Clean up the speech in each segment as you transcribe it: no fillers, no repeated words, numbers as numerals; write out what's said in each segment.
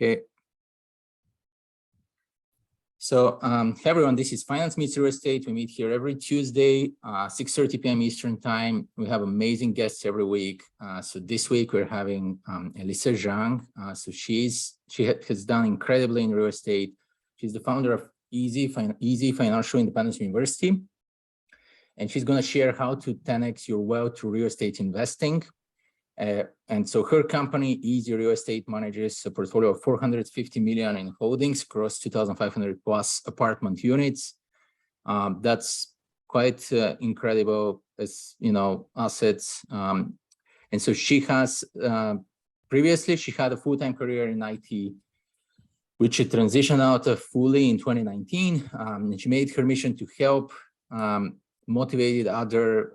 Okay. So, hey everyone, this is Finance Meets Real Estate. We meet here every Tuesday, 6:30 p.m. Eastern time. We have amazing guests every week. So this week we're having Elisa Zhang. So she has done incredibly in real estate. She's the founder of Easy Financial Independence University. And she's going to share how to 10x your wealth through real estate investing. And so her company, Easy Real Estate, manages a portfolio of 450 million in holdings across 2,500 plus apartment units. That's quite incredible, as you know, assets. And so she has previously she had a full-time career in IT, which she transitioned out of fully in 2019. And she made her mission to help motivated other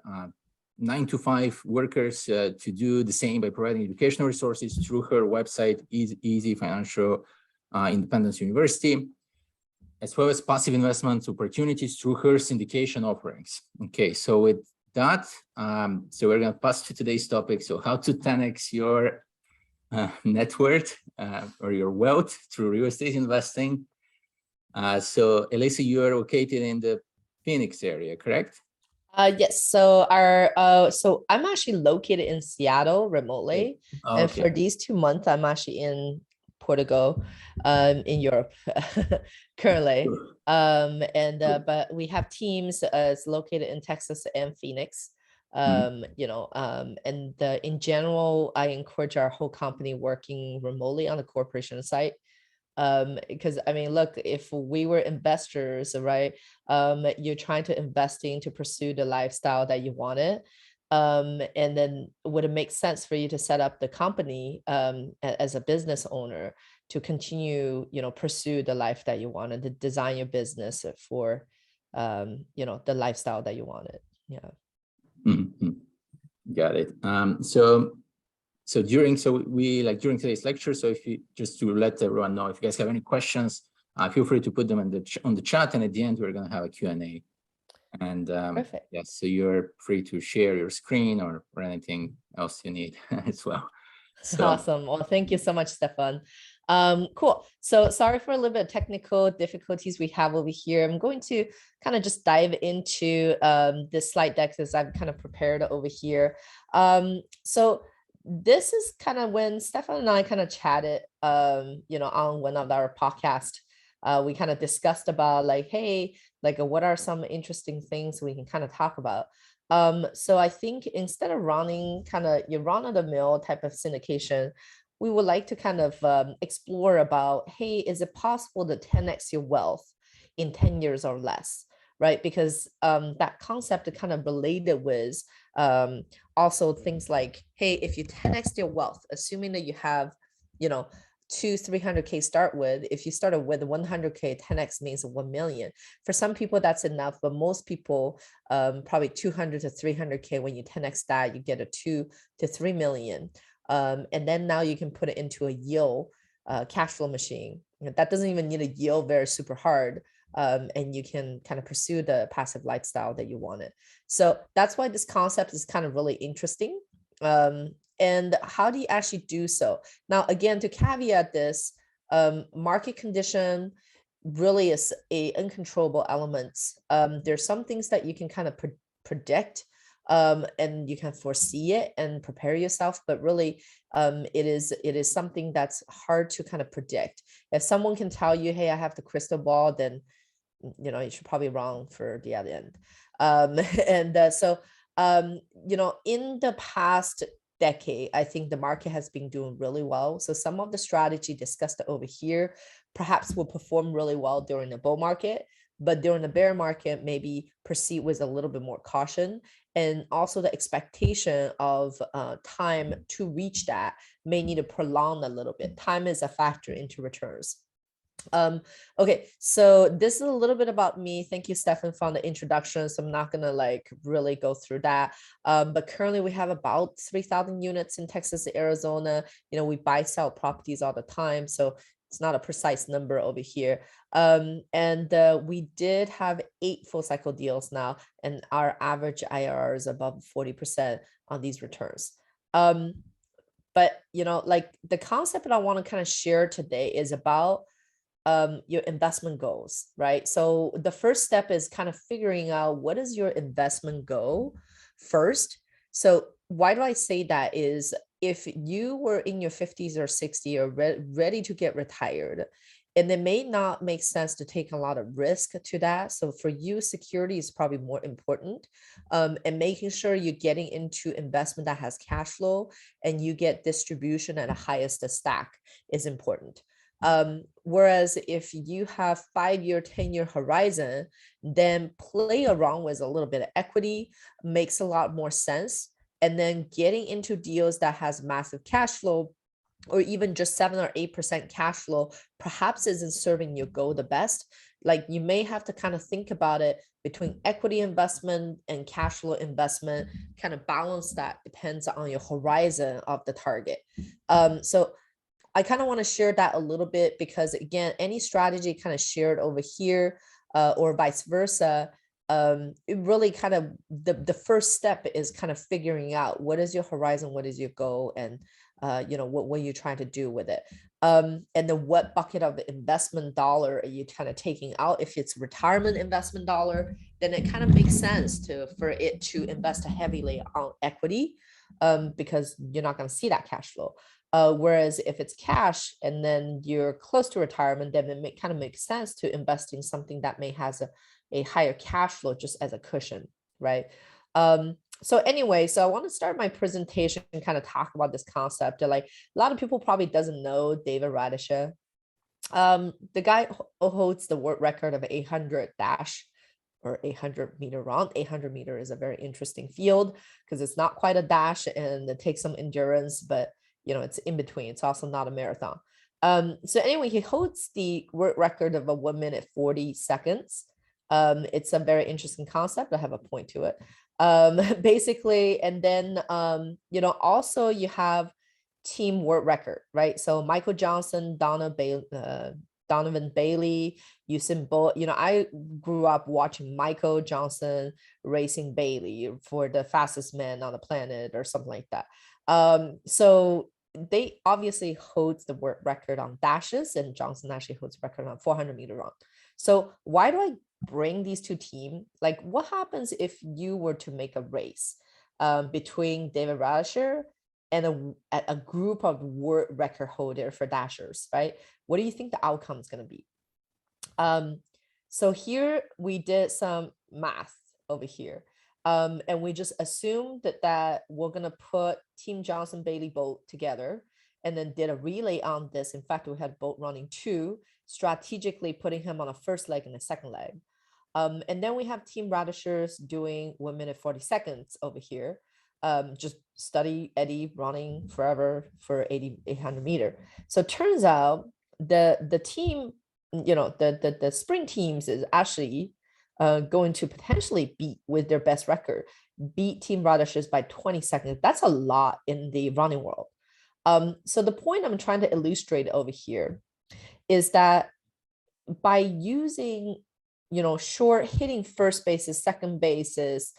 9-to-5 workers to do the same by providing educational resources through her website, Easy Financial Independence University, as well as passive investment opportunities through her syndication offerings. Okay, so with that, so we're going to pass to today's topic. So how to 10x your net worth or your wealth through real estate investing. So Elisa, you are located in the Phoenix area, correct? Yes. So so I'm actually located in Seattle remotely, okay. And for these 2 months, I'm actually in Portugal, in Europe, currently. But we have teams it's located in Texas and Phoenix. In general, I encourage our whole company working remotely on the corporation side. Because I mean, look, if we were investors, right, you're trying to investing to pursue the lifestyle that you wanted. And then would it make sense for you to set up the company as a business owner to continue, pursue the life that you wanted, to design your business for, the lifestyle that you wanted. Yeah. Mm-hmm. Got it. So during today's lecture, so if you just to let everyone know, if you guys have any questions, feel free to put them on the chat, and at the end we're going to have a Q&A. And Perfect. yes, so you're free to share your screen or anything else you need as well. So. Awesome. Well, thank you so much, Stefan. Cool. So sorry for a little bit of technical difficulties we have over here. I'm going to kind of just dive into this slide deck as I've kind of prepared over here. So this is kind of when Stefan and I kind of chatted, on one of our podcasts. We kind of discussed about like, hey, like what are some interesting things we can kind of talk about. So I think instead of running kind of your run-of-the-mill type of syndication, we would like to kind of explore about, hey, is it possible to 10x your wealth in 10 years or less? Right, because that concept kind of related with also things like, hey, if you 10x your wealth, assuming that you have, 300K start with, if you started with 100K, 10x means 1 million. For some people, that's enough, but most people, probably 200 to 300K, when you 10x that, you get a 2 to 3 million. And then now you can put it into a yield cash flow machine. That doesn't even need a yield very super hard. And you can kind of pursue the passive lifestyle that you wanted. So that's why this concept is kind of really interesting. And how do you actually do so? Now, again, to caveat this, market condition really is a uncontrollable element. There's some things that you can kind of predict, and you can foresee it and prepare yourself, but really it is something that's hard to kind of predict. If someone can tell you, hey, I have the crystal ball, then you should probably wrong for the other end. So in the past decade, I think the market has been doing really well. So some of the strategy discussed over here perhaps will perform really well during the bull market, but during the bear market, maybe proceed with a little bit more caution. And also the expectation of time to reach that may need to prolong a little bit. Time is a factor into returns. Okay, so this is a little bit about me. Thank you, Stefan, for the introduction. So I'm not gonna like really go through that. But currently we have about 3,000 units in Texas, Arizona. We buy, sell properties all the time. So it's not a precise number over here. We did have 8 full cycle deals now, and our average IRR is above 40% on these returns. But, like the concept that I want to kind of share today is about your investment goals, right? So the first step is kind of figuring out what is your investment goal first. So why do I say that is if you were in your 50s or 60s or ready to get retired, and it may not make sense to take a lot of risk to that. So for you, security is probably more important, and making sure you're getting into investment that has cash flow and you get distribution at the highest stack is important. Whereas if you have 5-year, 10-year horizon, then play around with a little bit of equity makes a lot more sense. And then getting into deals that has massive cash flow, or even just 7 or 8% cash flow, perhaps isn't serving your goal the best. Like you may have to kind of think about it between equity investment and cash flow investment, kind of balance that depends on your horizon of the target. So I kind of want to share that a little bit because again, any strategy kind of shared over here or vice versa, it really kind of the first step is kind of figuring out what is your horizon, what is your goal, and what are you trying to do with it, and then what bucket of investment dollar are you kind of taking out. If it's retirement investment dollar, then it kind of makes sense for it to invest heavily on equity, because you're not going to see that cash flow. Whereas if it's cash and then you're close to retirement, then it kind of makes sense to invest in something that may has a higher cash flow just as a cushion, right? So anyway, so I want to start my presentation and kind of talk about this concept. Like a lot of people probably doesn't know David Radisha. The guy holds the world record of 800 dash or 800 meter run. 800 meter is a very interesting field because it's not quite a dash and it takes some endurance, but it's in between. It's also not a marathon. So anyway, he holds the world record of 1 minute 40 seconds. It's a very interesting concept. I have a point to it. Basically, and then also you have team world record, right? So Michael Johnson, Donovan Bailey, Usain Bolt. I grew up watching Michael Johnson racing Bailey for the fastest man on the planet or something like that. So they obviously holds the world record on dashes, and Johnson actually holds record on 400 meter run. So why do I bring these two teams? Like what happens if you were to make a race between David Radisher and a group of world record holder for dashers, right? What do you think the outcome is going to be? So here we did some math over here. And we just assumed that we're going to put Team Johnson, Bailey, Bolt together and then did a relay on this. In fact, we had Bolt running 2, strategically putting him on a first leg and a second leg. And then we have Team Radishers doing 1 minute 40 seconds over here. Just study Eddie running forever for 800 meter. So it turns out the team, the sprint teams is actually going to potentially beat with their best record, beat Team Radishers by 20 seconds. That's a lot in the running world. So the point I'm trying to illustrate over here is that by using, short hitting first bases, second bases,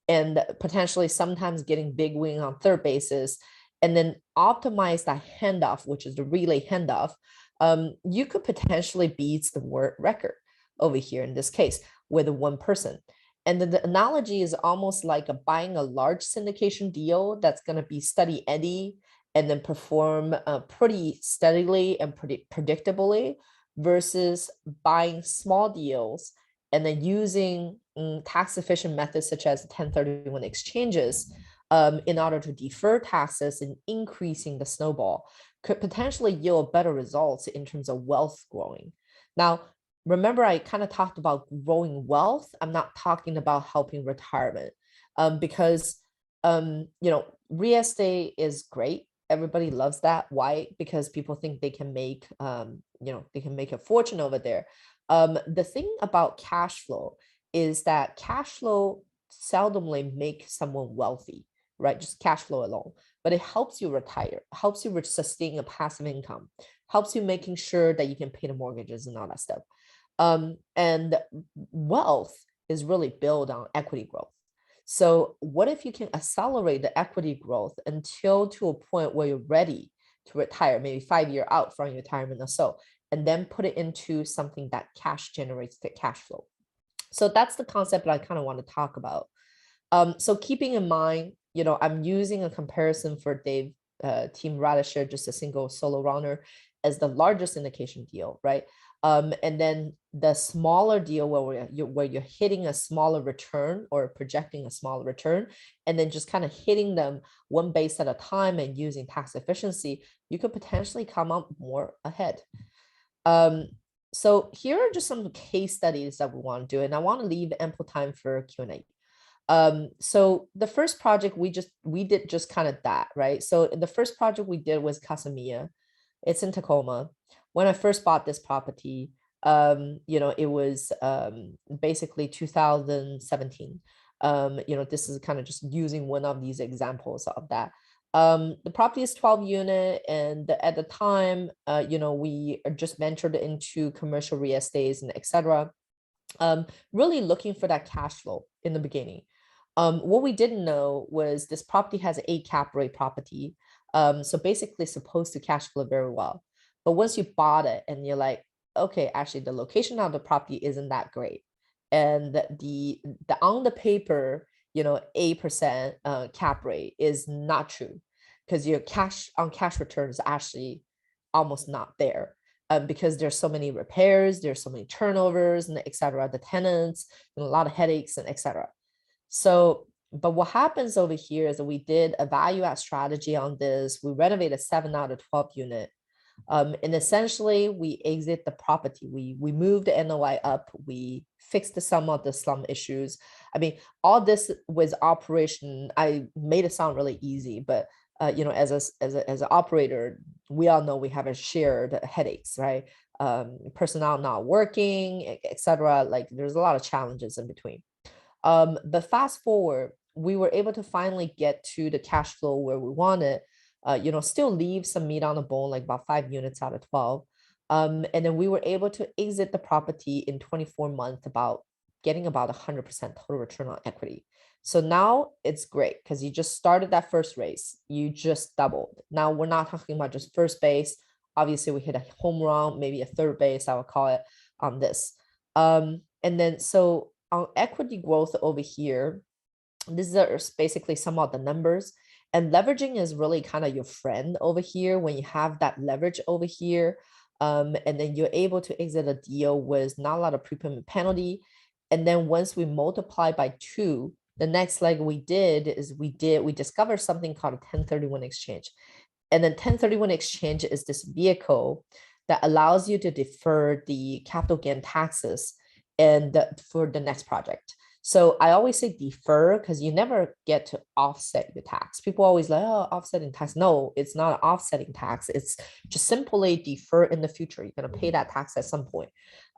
and potentially sometimes getting big wing on third bases, and then optimize that handoff, which is the relay handoff, you could potentially beat the world record over here in this case with one person. And then the analogy is almost like buying a large syndication deal that's going to be steady Eddie and then perform pretty steadily and pretty predictably versus buying small deals and then using tax efficient methods such as 1031 exchanges in order to defer taxes and increasing the snowball could potentially yield better results in terms of wealth growing. Now, remember, I kind of talked about growing wealth. I'm not talking about helping retirement because, real estate is great. Everybody loves that. Why? Because people think they can make, they can make a fortune over there. The thing about cash flow is that cash flow seldomly makes someone wealthy, right? Just cash flow alone, but it helps you retire, helps you sustain a passive income, helps you making sure that you can pay the mortgages and all that stuff. And wealth is really built on equity growth. So what if you can accelerate the equity growth until to a point where you're ready to retire, maybe 5 years out from retirement or so, and then put it into something that cash generates the cash flow. So that's the concept that I kind of want to talk about. So keeping in mind, I'm using a comparison for Dave Team Radisher, just a single solo runner, as the largest syndication deal, right? And then the smaller deal where you're hitting a smaller return or projecting a smaller return, and then just kind of hitting them one base at a time and using tax efficiency, you could potentially come up more ahead. So here are just some case studies that we want to do, and I want to leave ample time for Q&A. So the first project we did just kind of that, right? So the first project we did was Casamia. It's in Tacoma. When I first bought this property, it was basically 2017. This is kind of just using one of these examples of that. The property is 12 unit, and at the time, we just ventured into commercial real estate and etc. Really looking for that cash flow in the beginning. What we didn't know was this property has an 8 cap rate property. So basically supposed to cash flow very well. But once you bought it and you're like, okay, actually the location of the property isn't that great. And the on the paper, 8% cap rate is not true, because your cash return is actually almost not there. Because there's so many repairs, there's so many turnovers and etc. The tenants and a lot of headaches and etc. So, but what happens over here is that we did a value add strategy on this. We renovated 7 out of 12 unit. And essentially we exit the property. We moved the NOI up. We fixed some of the slum issues. I mean, all this was operation. I made it sound really easy, but as an operator, we all know we have a shared headaches, right? Personnel not working, etc. Like there's a lot of challenges in between. But fast forward, we were able to finally get to the cash flow where we wanted, still leave some meat on the bone, like about 5 units out of 12. And then we were able to exit the property in 24 months, getting about 100% total return on equity. So now it's great because you just started that first race, you just doubled. Now we're not talking about just first base. Obviously, we hit a home run, maybe a third base, I would call it, on this. And then so on equity growth over here, this is basically some of the numbers. And leveraging is really kind of your friend over here when you have that leverage over here. And then you're able to exit a deal with not a lot of prepayment penalty. And then once we multiply by 2, the next leg we did is we discovered something called a 1031 exchange. And then 1031 exchange is this vehicle that allows you to defer the capital gain taxes and for the next project. So I always say defer because you never get to offset your tax. People always like, oh, offsetting tax. No, it's not an offsetting tax. It's just simply defer in the future. You're going to pay that tax at some point.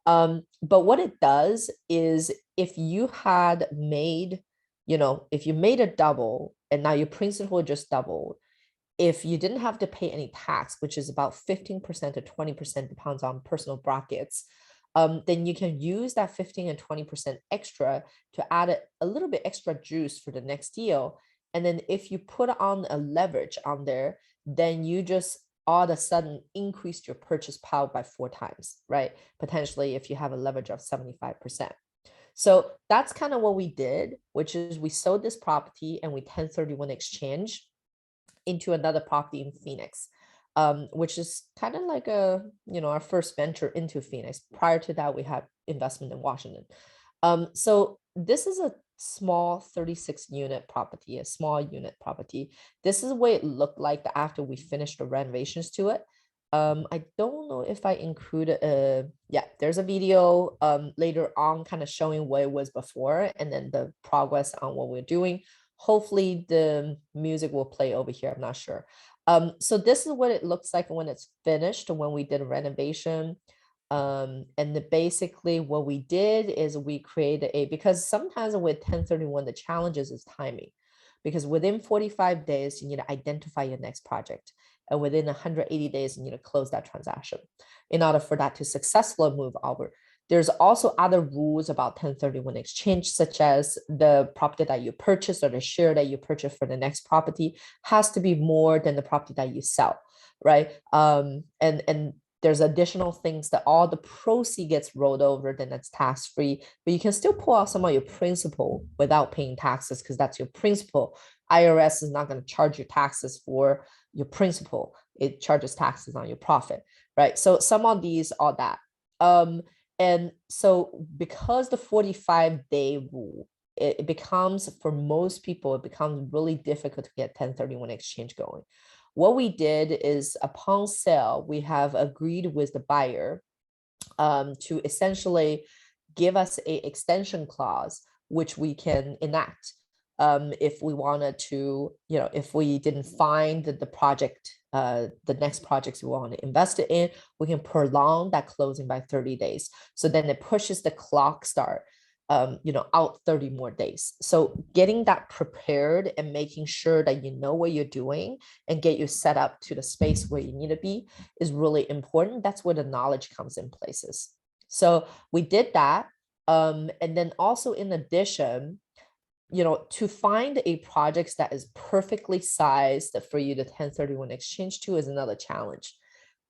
But what it does is if you had made, if you made a double and now your principal just doubled, if you didn't have to pay any tax, which is about 15% to 20%, depends on personal brackets, then you can use that 15 and 20% extra to add a little bit extra juice for the next deal. And then if you put on a leverage on there, then you just all of a sudden increase your purchase power by 4 times, right? Potentially if you have a leverage of 75%. So that's kind of what we did, which is we sold this property and we 1031 exchange into another property in Phoenix. Which is kind of like our first venture into Phoenix. Prior to that, we had investment in Washington. So this is a small 36 unit property, a small unit property. This is what it looked like after we finished the renovations to it. I don't know if I included there's a video later on kind of showing what it was before and then the progress on what we're doing. Hopefully the music will play over here. I'm not sure. So this is what it looks like when it's finished, when we did a renovation. And basically what we did is we created because sometimes with 1031, the challenges is timing, because within 45 days, you need to identify your next project. And within 180 days, you need to close that transaction in order for that to successfully move over. There's also other rules about 1031 exchange, such as the property that you purchase or the share that you purchase for the next property has to be more than the property that you sell, right? And there's additional things that all the proceeds gets rolled over, then that's tax free, but you can still pull out some of your principal without paying taxes because that's your principal. IRS is not going to charge you taxes for your principal. It charges taxes on your profit, right? So some of these are that. And so because the 45-day rule, it becomes, for most people, it becomes really difficult to get 1031 exchange going. What we did is upon sale, we have agreed with the buyer to essentially give us a extension clause, which we can enact if we wanted to, if we didn't find the project, the next projects we want to invest it in, we can prolong that closing by 30 days. So then it pushes the clock start out 30 more days. So getting that prepared and making sure that you know what you're doing and get you set up to the space where you need to be is really important. That's where the knowledge comes in places. So we did that. And then also in addition, to find a project that is perfectly sized for you to 1031 exchange to is another challenge.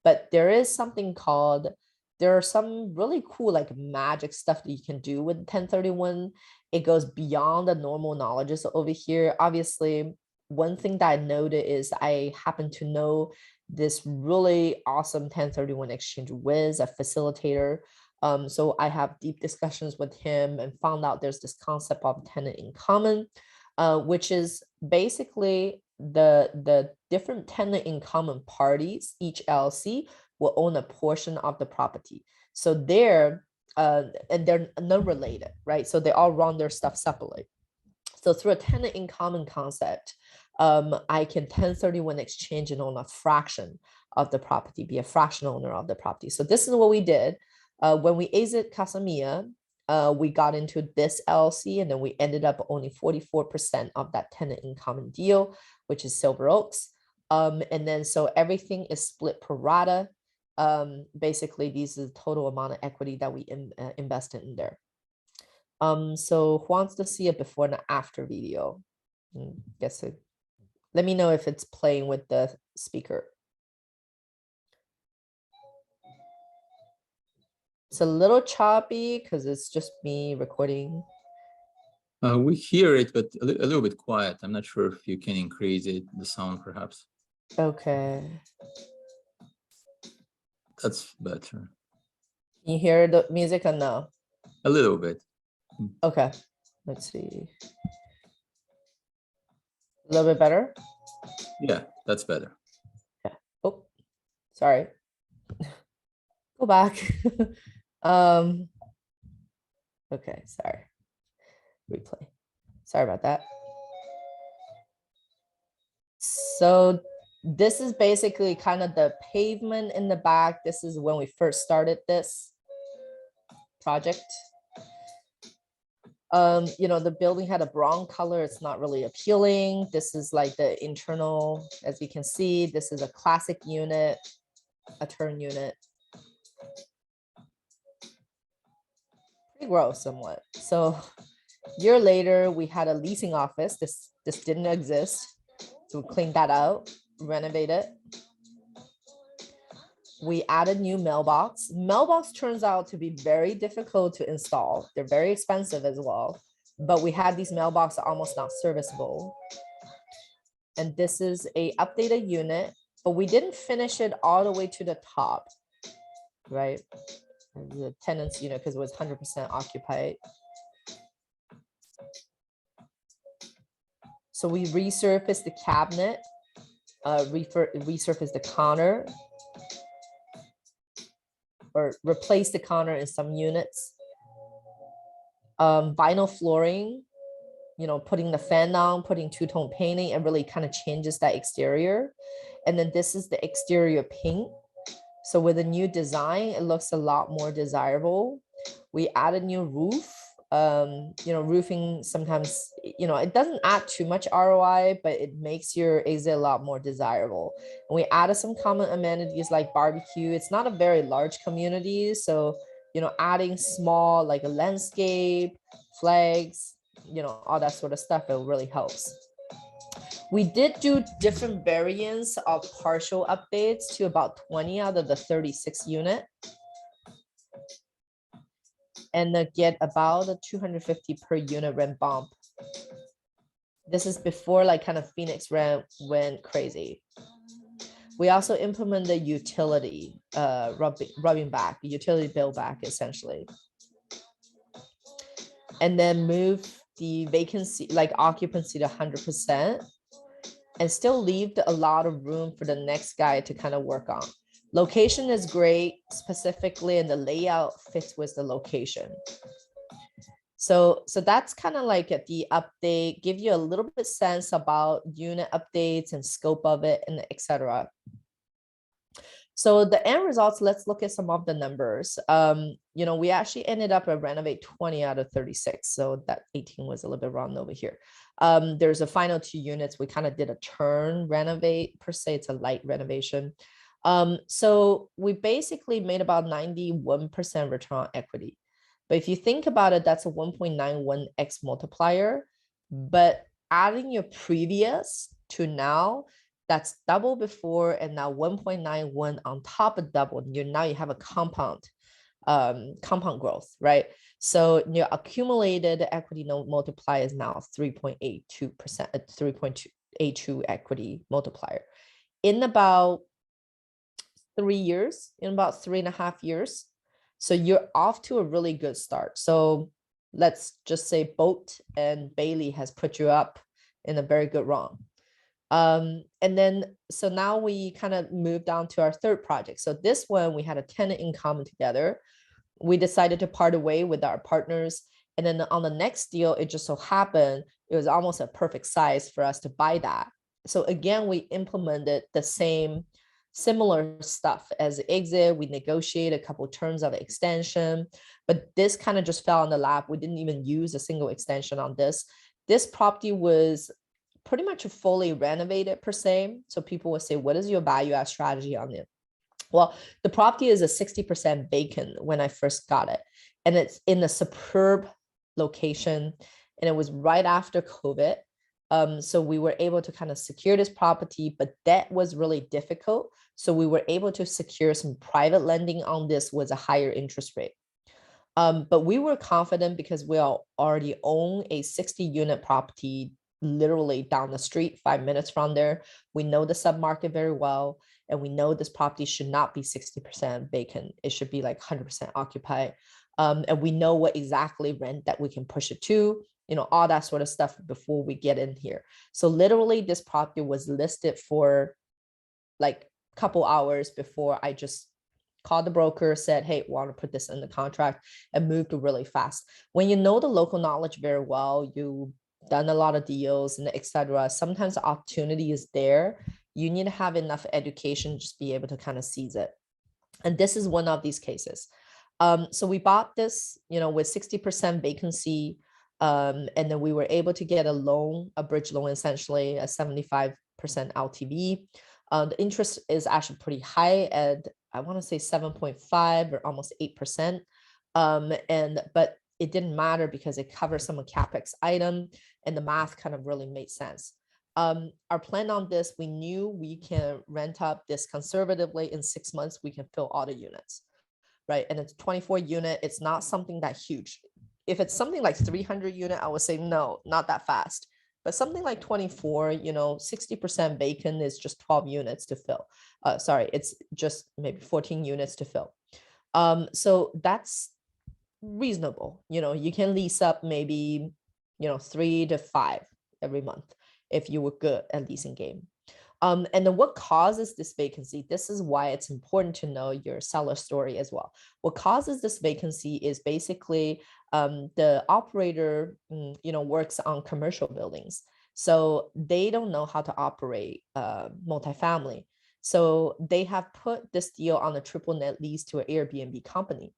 But there is something called, there are some really cool like magic stuff that you can do with 1031. It goes beyond the normal knowledges over here. Obviously, one thing that I noted is I happen to know this really awesome 1031 exchange whiz, a facilitator. So I have deep discussions with him and found out there's this concept of tenant in common, which is basically the different tenant in common parties, each LLC will own a portion of the property. So they're, and they're not related, right? So they all run their stuff separately. So through a tenant in common concept, I can 1031 exchange and own a fraction of the property, be a fractional owner of the property. So this is what we did. When we exit Casamia, we got into this LLC and then we ended up owning 44% of that tenant in common deal, which is Silver Oaks. And then so everything is split pro rata. Basically, these is the total amount of equity that we invested in there. So who wants to see a before and after video? Guess it. Let me know if it's playing with the speaker. It's a little choppy because it's just me recording. We hear it, but a little bit quiet. I'm not sure if you can increase it, the sound perhaps. Okay. That's better. Can you hear the music or no? A little bit. Okay. Let's see. A little bit better? Yeah, that's better. Yeah. Oh, sorry. Go back. Okay, sorry. Replay. Sorry about that. So this is basically kind of the pavement in the back. This is when we first started this project. The building had a brown color. It's not really appealing. This is like the internal, as you can see, this is a classic unit, a turn unit. Pretty gross somewhat. So a year later, we had a leasing office. This didn't exist. So we cleaned that out, renovated. We added new mailbox. Mailbox turns out to be very difficult to install. They're very expensive as well, but we had these mailbox almost not serviceable. And this is a updated unit, but we didn't finish it all the way to the top, right? The tenants, because it was 100% occupied. So we resurfaced the cabinet, resurfaced the counter, or replace the counter in some units. Vinyl flooring, putting the fan down, putting two-tone painting, it really kind of changes that exterior. And then this is the exterior paint. So with a new design, it looks a lot more desirable. We added new roof. Roofing sometimes, it doesn't add too much ROI, but it makes your exit a lot more desirable. And we added some common amenities like barbecue. It's not a very large community, so adding small like a landscape, flags, all that sort of stuff, it really helps. We did do different variants of partial updates to about 20 out of the 36 unit. And then get about a 250 per unit rent bump. This is before like kind of Phoenix rent went crazy. We also implemented utility rubbing back, utility bill back essentially. And then move the vacancy, like occupancy to 100%, and still leave a lot of room for the next guy to kind of work on. Location is great, specifically, and the layout fits with the location. So that's kind of like the update, give you a little bit sense about unit updates and scope of it, and etc. So the end results, let's look at some of the numbers. We actually ended up at renovate 20 out of 36. So that 18 was a little bit wrong over here. There's a final 2 units. We kind of did a turn renovate per se. It's a light renovation. So we basically made about 91% return on equity. But if you think about it, that's a 1.91x multiplier. But adding your previous to now, that's double before, and now 1.91 on top of double. Now you have a compound growth, right? So your accumulated equity multiplier is now 3.82%, 3.82 equity multiplier in about 3 years, in about 3.5 years. So you're off to a really good start. So let's just say Boat and Bailey has put you up in a very good run. And then, so now we kind of moved on to our third project. So this one, we had a tenant in common together. We decided to part away with our partners. And then on the next deal, it just so happened, it was almost a perfect size for us to buy that. So again, we implemented the similar stuff as exit. We negotiated a couple of terms of extension, but this kind of just fell on the lap. We didn't even use a single extension on this. This property was pretty much fully renovated per se. So people would say, what is your value add strategy on it? Well, the property is a 60% vacant when I first got it. And it's in a superb location. And it was right after COVID. So we were able to kind of secure this property, but that was really difficult. So we were able to secure some private lending on this with a higher interest rate. But we were confident because we already own a 60 unit property literally down the street, 5 minutes from there. We know the submarket very well, and we know this property should not be 60% vacant. It should be like 100% occupied. And we know what exactly rent that we can push it to, all that sort of stuff before we get in here. So literally this property was listed for like a couple hours before I just called the broker, said, hey, want to put this in the contract, and moved really fast. When you know the local knowledge very well, you done a lot of deals and etc. Sometimes the opportunity is there. You need to have enough education, just be able to kind of seize it. And this is one of these cases. So we bought this, with 60% vacancy. And then we were able to get a loan, a bridge loan, essentially a 75% LTV. The interest is actually pretty high at, I want to say 7.5 or almost 8%. But it didn't matter because it covers some of CapEx item, and the math kind of really made sense. Our plan on this, we knew we can rent up this conservatively in 6 months, we can fill all the units, right? And it's 24 unit, it's not something that huge. If it's something like 300 unit, I would say, no, not that fast. But something like 24, 60% vacant is just 12 units to fill. Sorry, it's just maybe 14 units to fill. So that's reasonable. You can lease up maybe, 3 to 5 every month if you were good at leasing game. And then what causes this vacancy? This is why it's important to know your seller story as well. What causes this vacancy is basically the operator, works on commercial buildings. So they don't know how to operate multifamily. So they have put this deal on a triple net lease to an Airbnb company.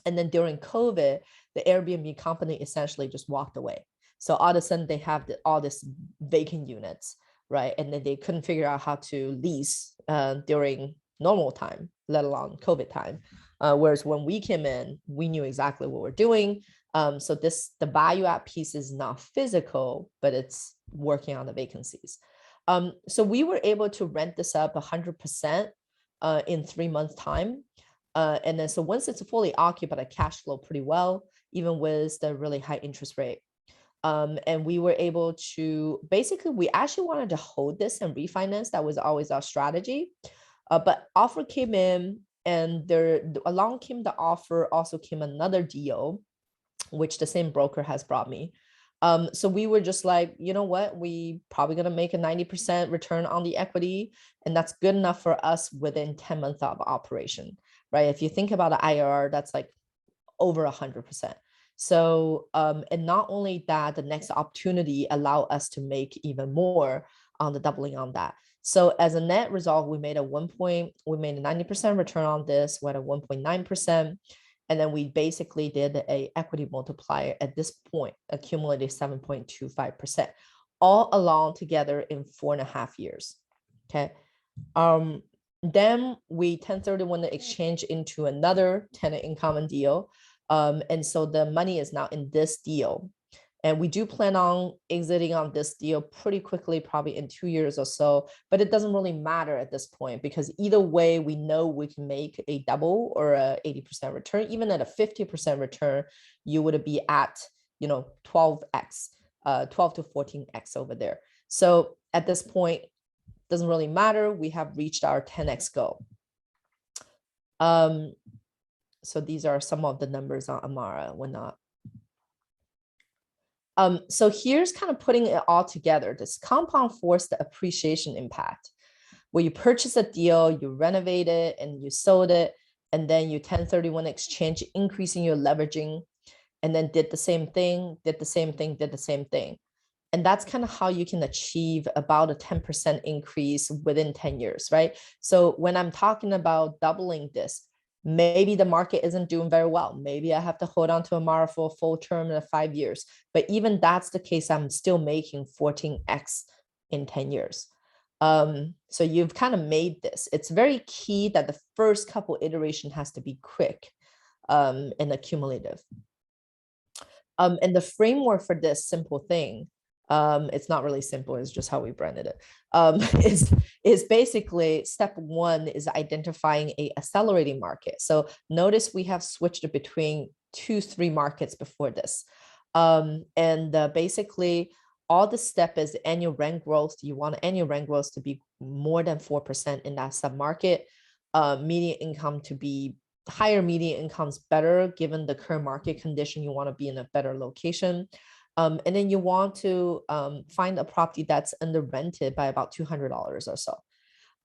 And then during COVID, the Airbnb company essentially just walked away. So all of a sudden they have all this vacant units, right? And then they couldn't figure out how to lease during normal time, let alone COVID time. Whereas when we came in, we knew exactly what we're doing. So the value add piece is not physical, but it's working on the vacancies. So we were able to rent this up 100% in 3 months time. And then so once it's fully occupied, I cash flow pretty well, even with the really high interest rate. And we were able to, basically, we actually wanted to hold this and refinance. That was always our strategy. But offer came in, and along came the offer, also came another deal, which the same broker has brought me. So we were just like, you know what, we probably gonna make a 90% return on the equity, and that's good enough for us within 10 months of operation, right? If you think about the IRR, that's like over 100%. So, and not only that, the next opportunity allow us to make even more on the doubling on that. So as a net result, we made a 90% return on this, we had a 1.9%. And then we basically did a equity multiplier at this point, accumulated 7.25%, all along together in 4.5 years. Okay. Then we 1031 the exchange into another tenant in common deal. And so the money is now in this deal. And we do plan on exiting on this deal pretty quickly, probably in 2 years or so, but it doesn't really matter at this point, because either way, we know we can make a double or a 80% return. Even at a 50% return, you would be at, 12x, 12 to 14x over there. So at this point, doesn't really matter. We have reached our 10x goal. So these are some of the numbers on Amara, whatnot. So here's kind of putting it all together, this compound force, the appreciation impact, where you purchase a deal, you renovate it, and you sold it, and then you 1031 exchange, increasing your leveraging, and then did the same thing, did the same thing, did the same thing. And that's kind of how you can achieve about a 10% increase within 10 years, right? So when I'm talking about doubling this, maybe the market isn't doing very well. Maybe I have to hold on to Amara for a full term of 5 years. But even that's the case, I'm still making 14x in 10 years. So you've kind of made this. It's very key that the first couple iteration has to be quick and accumulative. And the framework for this simple thing, it's not really simple, it's just how we branded it, is basically step one is identifying a accelerating market. So notice we have switched between 2-3 markets before this. Basically all the step is annual rent growth. You want annual rent growth to be more than 4% in that sub-market. Median income to be higher, median income's better given the current market condition. You want to be in a better location. And then you want to find a property that's under rented by about $200 or so.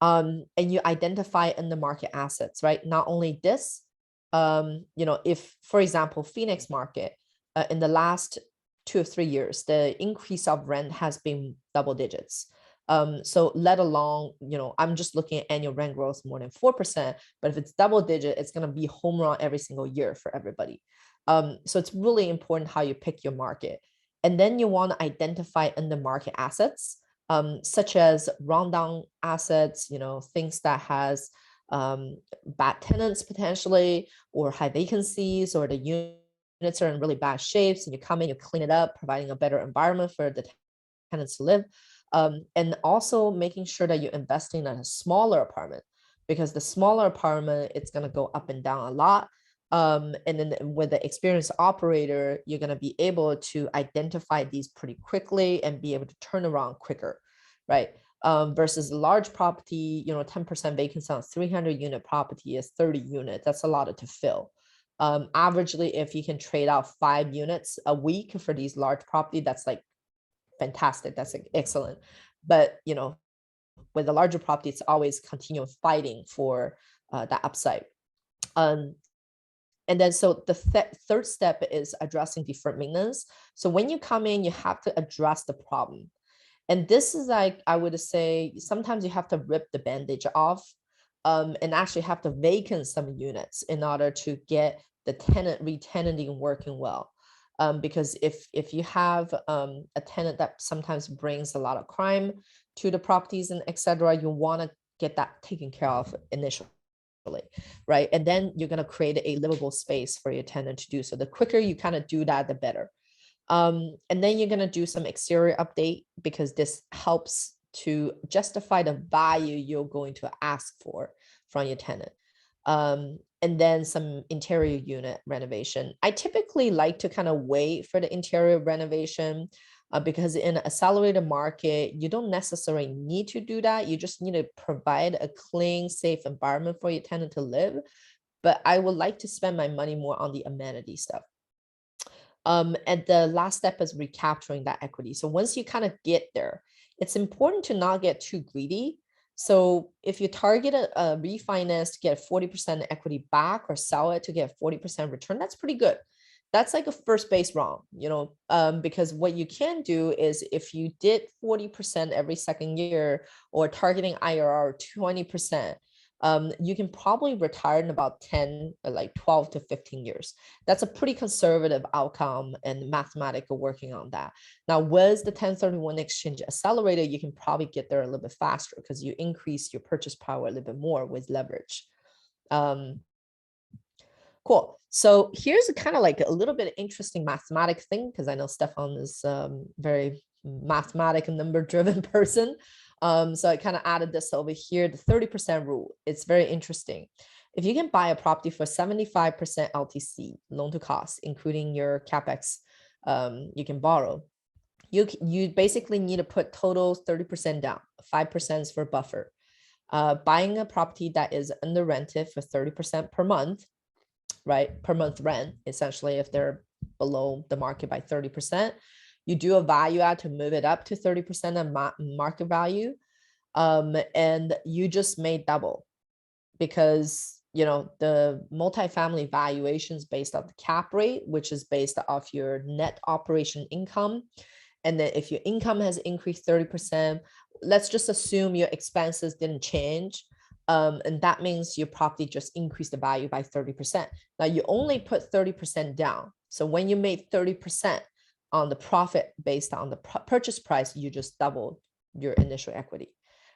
And you identify in the market assets, right? Not only this, if, for example, Phoenix market, in the last 2 or 3 years, the increase of rent has been double digits. So let alone, I'm just looking at annual rent growth more than 4%, but if it's double digit, it's going to be home run every single year for everybody. So it's really important how you pick your market. And then you want to identify in the market assets, such as rundown assets, things that has bad tenants potentially, or high vacancies, or the units are in really bad shapes, and you come in, you clean it up, providing a better environment for the tenants to live. And also making sure that you're investing in a smaller apartment, because the smaller apartment, it's going to go up and down a lot. And then with the experienced operator, you're going to be able to identify these pretty quickly and be able to turn around quicker, right? Versus a large property, 10% vacancy on 300 unit property is 30 units. That's a lot to fill. Averagely, if you can trade out 5 units a week for these large property, that's like fantastic. That's excellent. But, with a larger property, it's always continue fighting for that upside. And then so the third step is addressing deferred maintenance. So when you come in, you have to address the problem. And this is like, I would say, sometimes you have to rip the bandage off and actually have to vacate some units in order to get the tenant re-tenanting working well. Because if you have a tenant that sometimes brings a lot of crime to the properties and etc., you want to get that taken care of initially. right? And then you're going to create a livable space for your tenant to do so. The quicker you kind of do that, the better. And then you're going to do some exterior update because this helps to justify the value you're going to ask for from your tenant. And then some interior unit renovation. I typically like to kind of wait for the interior renovation because in an accelerated market, you don't necessarily need to do that. You just need to provide a clean, safe environment for your tenant to live. But I would like to spend my money more on the amenity stuff. And the last step is recapturing that equity. So once you kind of get there, it's important to not get too greedy. So if you target a refinance to get 40% equity back or sell it to get 40% return, that's pretty good. That's like a first base wrong, because what you can do is if you did 40% every second year or targeting IRR 20%, you can probably retire in about 10 or like 12 to 15 years. That's a pretty conservative outcome and mathematical working on that. Now, with the 1031 exchange accelerator, you can probably get there a little bit faster because you increase your purchase power a little bit more with leverage. Cool. So here's a kind of like a little bit interesting mathematic thing, because I know Stefan is very mathematic and number driven person. So I kind of added this over here, the 30% rule. It's very interesting. If you can buy a property for 75% LTC, loan to cost, including your CapEx, you can borrow. You basically need to put total 30% down, 5% is for buffer. Buying a property that is under rented for 30% per month, right? Per month rent, essentially, if they're below the market by 30%, you do a value add to move it up to 30% of market value. And you just made double because, the multifamily valuations based off the cap rate, which is based off your net operation income. And then if your income has increased 30%, let's just assume your expenses didn't change. And that means your property just increased the value by 30%. Now you only put 30% down. So when you made 30% on the profit based on the purchase price, you just doubled your initial equity,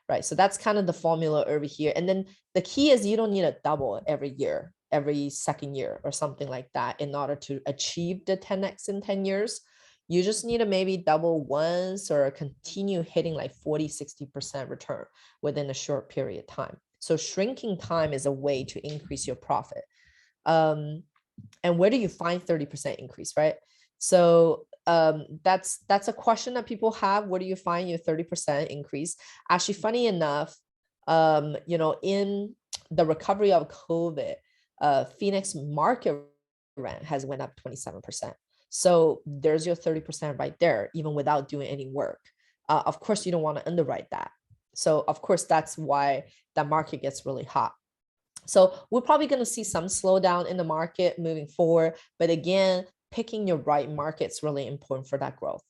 right? So that's kind of the formula over here. And then the key is you don't need to double every year, every second year or something like that in order to achieve the 10x in 10 years. You just need to maybe double once or continue hitting like 40, 60% return within a short period of time. So shrinking time is a way to increase your profit. And where do you find 30% increase, right? So that's a question that people have. Where do you find your 30% increase? Actually, funny enough, in the recovery of COVID, Phoenix market rent has went up 27%. So there's your 30% right there, even without doing any work. Of course, you don't want to underwrite that. So of course, that's why that market gets really hot. So we're probably going to see some slowdown in the market moving forward. But again, picking your right market is really important for that growth.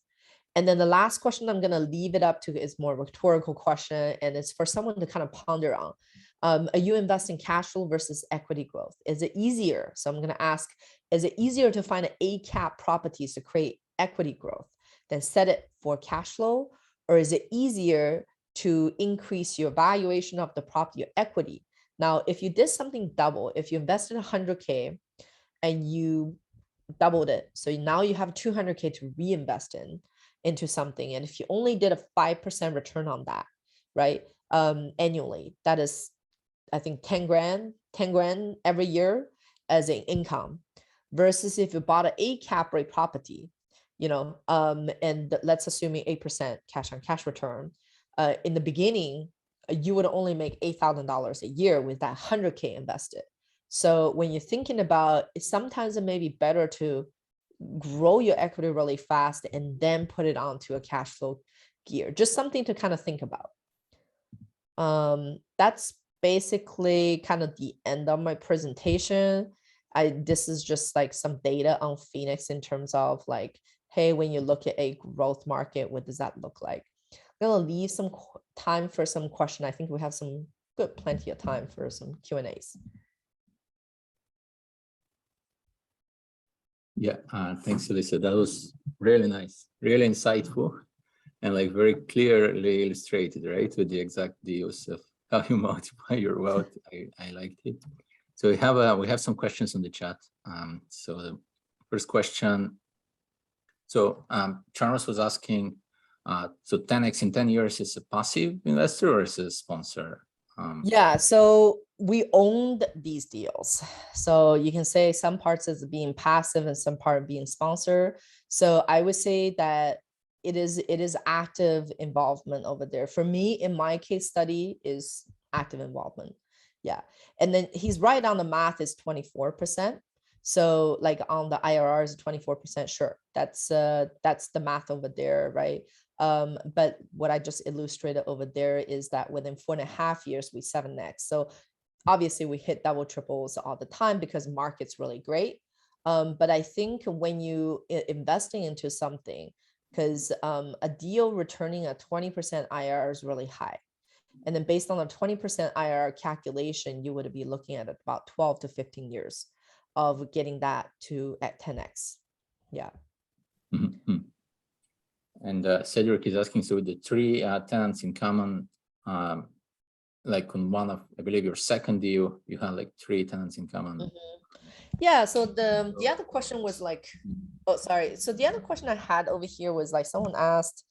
And then the last question I'm going to leave it up to is more a rhetorical question. And it's for someone to kind of ponder on. Are you investing cash flow versus equity growth? Is it easier? So I'm going to ask, is it easier to find an A-cap properties to create equity growth than set it for cash flow? Or is it easier to increase your valuation of the property or equity? Now, if you did something double, if you invested 100K and you doubled it, so now you have 200K to reinvest into something. And if you only did a 5% return on that, right, annually, that is, I think 10 grand every year as an income, versus if you bought an 8 cap rate property, and let's assume 8% cash on cash return. In the beginning, you would only make $8,000 a year with that 100K invested. So when you're thinking about it, sometimes it may be better to grow your equity really fast and then put it onto a cash flow gear. Just something to kind of think about. That's basically kind of the end of my presentation. This is just like some data on Phoenix in terms of like, hey, when you look at a growth market, what does that look like? I'm gonna leave some time for some question. I think we have plenty of time for some Q&As. Yeah, thanks, Elisa. That was really nice, really insightful, and like very clearly illustrated, right, with the exact deals of how you multiply your wealth. I liked it. So we have some questions on the chat. So the first question. So Charles was asking, so 10x in 10 years is a passive investor or is a sponsor? Yeah, so we owned these deals. So you can say some parts as being passive and some part being sponsor. So I would say that it is active involvement over there. For me, in my case study, is active involvement. Yeah. And then he's right on the math is 24%. So like on the IRR is 24%, sure. That's the math over there, right? But what I just illustrated over there is that within 4.5 years, we 7x. So obviously we hit double triples all the time because market's really great. But I think when you investing into something, because a deal returning a 20% IRR is really high. And then based on a 20% IRR calculation, you would be looking at about 12 to 15 years of getting that to at 10x. Yeah. Mm-hmm. And Cedric is asking, so with the 3 tenants in common, like on one of, I believe your second deal, you had like 3 tenants in common. Mm-hmm. Yeah, so the other question was like, oh, sorry. So the other question I had over here was like someone asked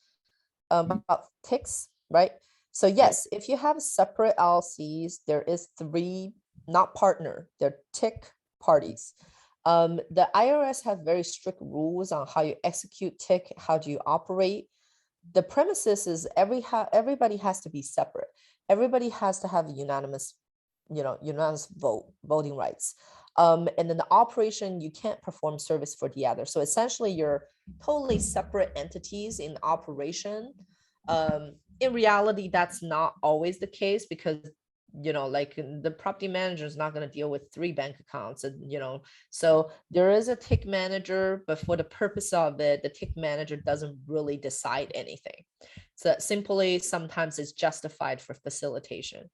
about ticks, right? So yes, if you have separate LLCs, there is 3, not partner, they're tick parties. The IRS have very strict rules on how you execute tick, how do you operate. The premises is everybody has to be separate. Everybody has to have unanimous, unanimous voting rights. And then the operation, you can't perform service for the other. So essentially you're totally separate entities in operation. In reality, that's not always the case because like the property manager is not going to deal with 3 bank accounts, and so there is a tick manager, but for the purpose of it, the tick manager doesn't really decide anything. So simply sometimes it's justified for facilitation.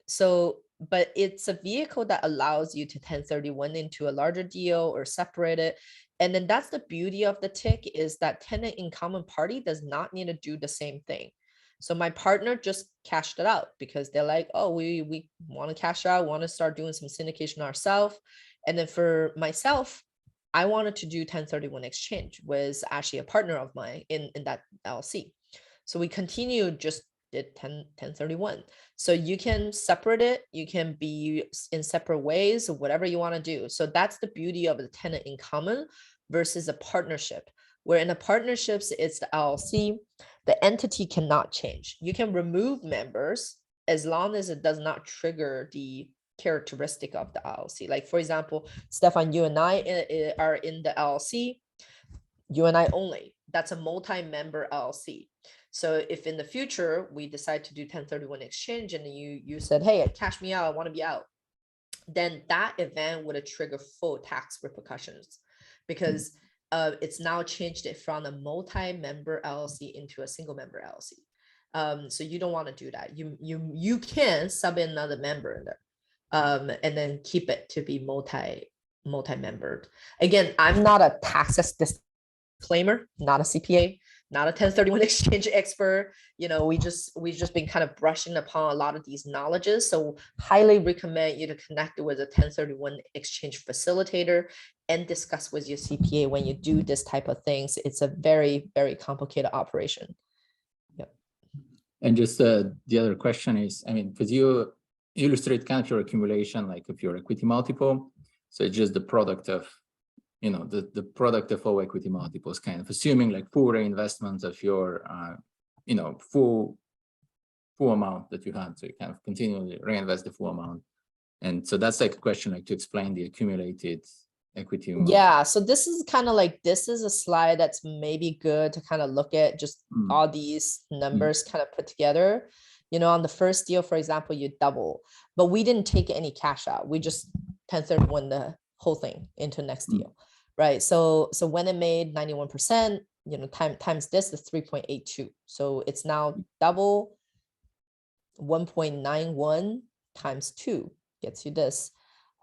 So but it's a vehicle that allows you to 1031 into a larger deal or separate it. And then that's the beauty of the tick, is that tenant in common party does not need to do the same thing. So my partner just cashed it out because they're like, oh, we want to cash out, want to start doing some syndication ourselves. And then for myself, I wanted to do 1031 exchange with actually a partner of mine in that LLC. So we continue just did 1031. So you can separate it, you can be in separate ways, whatever you want to do. So that's the beauty of the tenant in common versus a partnership, where in a partnerships, it's the LLC, the entity cannot change. You can remove members as long as it does not trigger the characteristic of the LLC. Like for example, Stefan, you and I are in the LLC, you and I only, that's a multi-member LLC. So if in the future we decide to do 1031 exchange and you said, hey, cash me out, I want to be out, then that event would trigger full tax repercussions because it's now changed it from a multi-member LLC into a single member LLC. So you don't want to do that. You can sub in another member in there, and then keep it to be multi-membered. Again, I'm not a tax disclaimer, not a CPA, not a 1031 exchange expert. We've just been kind of brushing upon a lot of these knowledges. So highly recommend you to connect with a 1031 exchange facilitator and discuss with your CPA when you do this type of things. It's a very, very complicated operation. Yep. And just the other question is, I mean, because you illustrate kind of your accumulation, like of your equity multiple. So it's just the product of the product of all equity multiples, kind of assuming like full reinvestment of your, full amount that you had. So you kind of continually reinvest the full amount. And so that's like a question like to explain the accumulated equity amount. Yeah, so this is kind of like, this is a slide that's maybe good to kind of look at just all these numbers kind of put together. On the first deal, for example, you double, but we didn't take any cash out. We just 1031 the whole thing into next deal. Right. So when it made 91%, times this is 3.82. So it's now double 1.91 times 2 gets you this.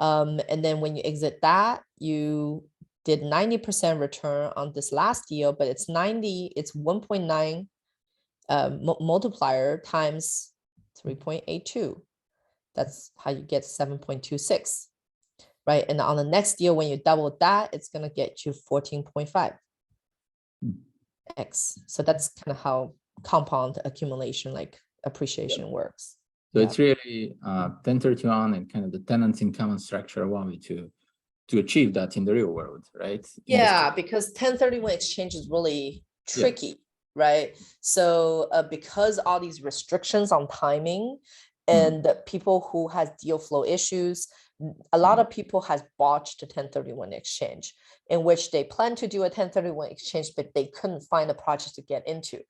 And then when you exit that, you did 90% return on this last deal, but it's 1.9 multiplier times 3.82. That's how you get 7.26, right? And on the next deal, when you double that, it's going to get you 14.5x. So that's kind of how compound accumulation, like appreciation, works. So it's really 1031 and kind of the tenants in common structure allow me to achieve that in the real world, right? Yeah, because 1031 exchange is really tricky, right? So because all these restrictions on timing and people who has deal flow issues, a lot of people has botched a 1031 exchange in which they plan to do a 1031 exchange, but they couldn't find a project to get into.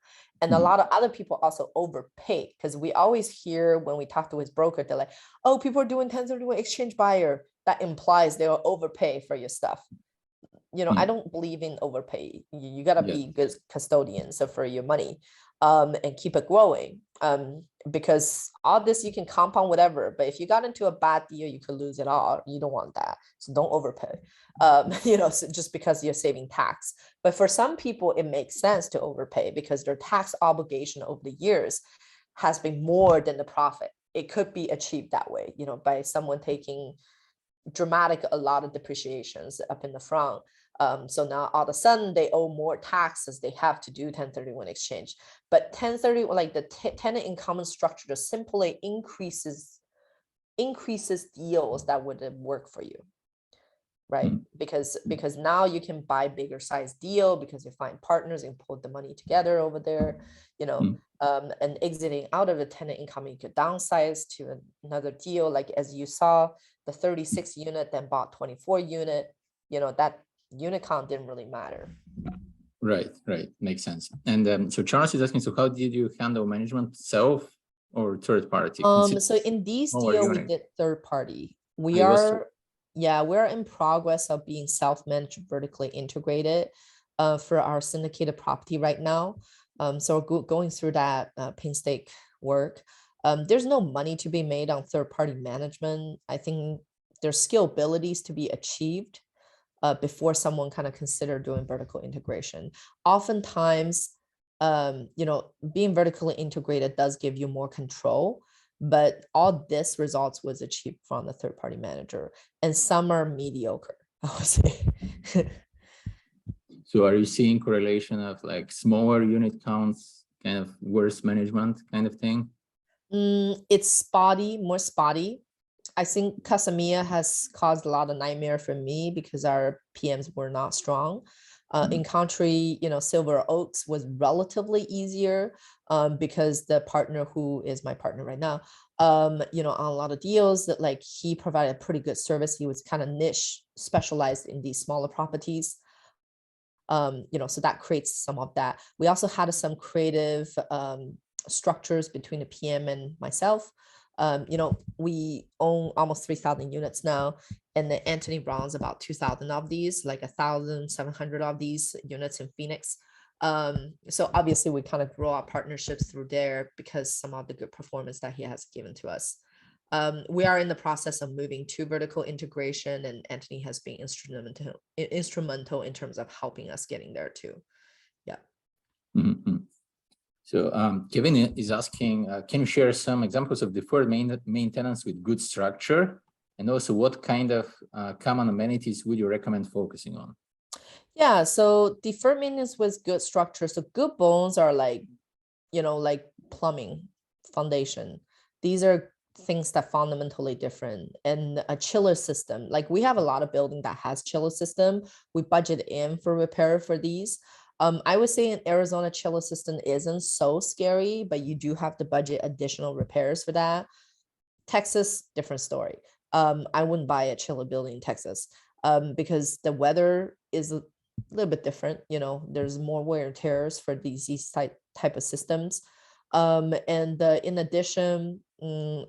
And a lot of other people also overpay, because we always hear when we talk to his broker, they're like, oh, people are doing 1031 exchange buyer. That implies they'll overpay for your stuff. You know, I don't believe in overpay. You got to be good custodians for your money, and keep it growing. Because all this you can compound whatever, but if you got into a bad deal, you could lose it all. You don't want that. So don't overpay, you know, so just because you're saving tax. But for some people, it makes sense to overpay because their tax obligation over the years has been more than the profit. It could be achieved that way, you know, by someone taking a lot of depreciations up in the front. So now all of a sudden they owe more taxes. They have to do 1031 exchange. But 1031, like the tenant in common structure, just simply increases deals that would work for you, right? Because now you can buy bigger size deal because you find partners and put the money together over there, you know. And exiting out of the tenant income, you could downsize to another deal, like as you saw, the 36 unit then bought 24 unit, you know, that unit count didn't really matter. Right, makes sense. And so Charles is asking, so how did you handle management, self or third party? So in these deal we did third party. We're in progress of being self-managed, vertically integrated for our syndicated property right now. So we're going through that painstaking work. There's no money to be made on third-party management. I think there's skill abilities to be achieved before someone kind of consider doing vertical integration. Oftentimes, you know, being vertically integrated does give you more control, but all this results was achieved from the third-party manager, and some are mediocre, I would say. So are you seeing correlation of like smaller unit counts, kind of worse management kind of thing? It's spotty, more spotty. I think Casamia has caused a lot of nightmare for me because our PMs were not strong. In contrary, you know, Silver Oaks was relatively easier because the partner who is my partner right now, you know, on a lot of deals that like he provided pretty good service. He was kind of niche specialized in these smaller properties. You know, so that creates some of that. We also had some creative structures between the PM and myself. You know, we own almost 3,000 units now, and the Anthony Brown's about 2,000 of these, like 1,700 of these units in Phoenix. So obviously we kind of grow our partnerships through there because some of the good performance that he has given to us. We are in the process of moving to vertical integration, and Anthony has been instrumental in terms of helping us getting there too. Yeah. So Kevin is asking, can you share some examples of deferred maintenance with good structure? And also what kind of common amenities would you recommend focusing on? Yeah, so deferred maintenance with good structure. So good bones are like, you know, like plumbing, foundation. These are things that fundamentally different. And a chiller system, like we have a lot of building that has chiller system. We budget in for repair for these. I would say in Arizona, chiller system isn't so scary, but you do have to budget additional repairs for that. Texas, different story. I wouldn't buy a chiller building in Texas because the weather is a little bit different. You know, there's more wear and tears for these type of systems. And in addition,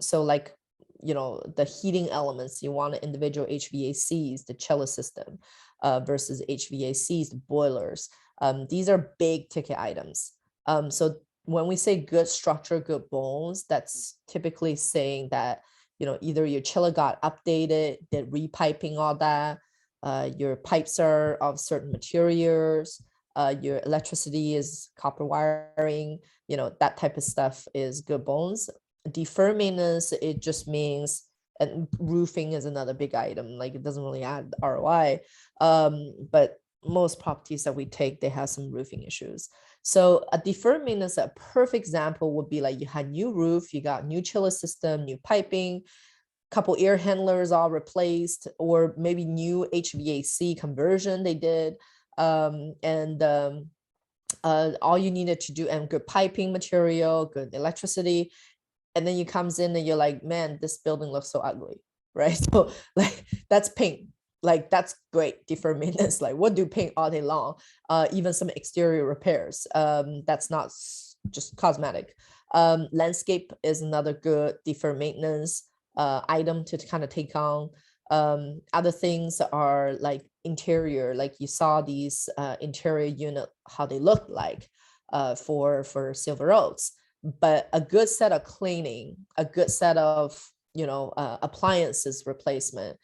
so like, you know, the heating elements, you want individual HVACs, the chiller system versus HVACs, the boilers. These are big ticket items. So when we say good structure, good bones, that's typically saying that, you know, either your chiller got updated, did repiping, all that, your pipes are of certain materials, your electricity is copper wiring, you know, that type of stuff is good bones. Deferred maintenance, it just means, and roofing is another big item, like it doesn't really add ROI. But most properties that we take, they have some roofing issues. So a deferred maintenance, a perfect example would be like you had new roof, you got new chiller system, new piping, couple air handlers all replaced, or maybe new HVAC conversion they did. All you needed to do, and good piping material, good electricity. And then you comes in and you're like, man, this building looks so ugly, right? So like that's paint. Like that's great deferred maintenance. Like what do paint all day long? Even some exterior repairs. That's not just cosmetic. Landscape is another good deferred maintenance item to kind of take on. Other things are like interior, like you saw these interior unit, how they look like for Silver Oaks. But a good set of cleaning, a good set of appliances replacement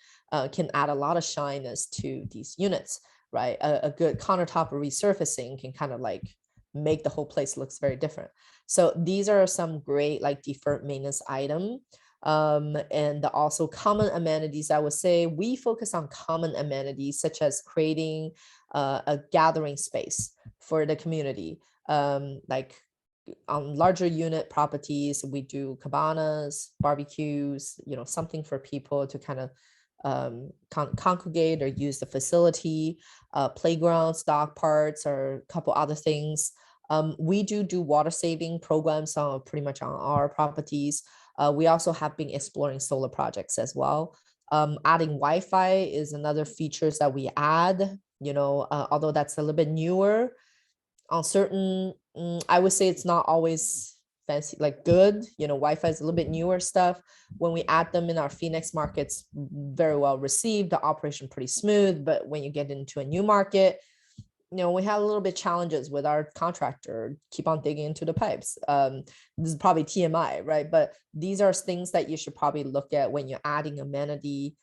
can add a lot of shyness to these units, right? A good countertop resurfacing can kind of like make the whole place looks very different. So these are some great like deferred maintenance item. And also common amenities. I would say we focus on common amenities such as creating a gathering space for the community. Like on larger unit properties, we do cabanas, barbecues, something for people to kind of congregate or use the facility, playgrounds, dog parks, or a couple other things. We do water saving programs on pretty much on our properties. We also have been exploring solar projects as well. Adding Wi-Fi is another features that we add, although that's a little bit newer on certain, I would say it's not always fancy, like good, Wi-Fi is a little bit newer stuff. When we add them in our Phoenix markets, very well received, the operation pretty smooth. But when you get into a new market, we have a little bit challenges with our contractor, keep on digging into the pipes. This is probably TMI, right? But these are things that you should probably look at when you're adding amenity,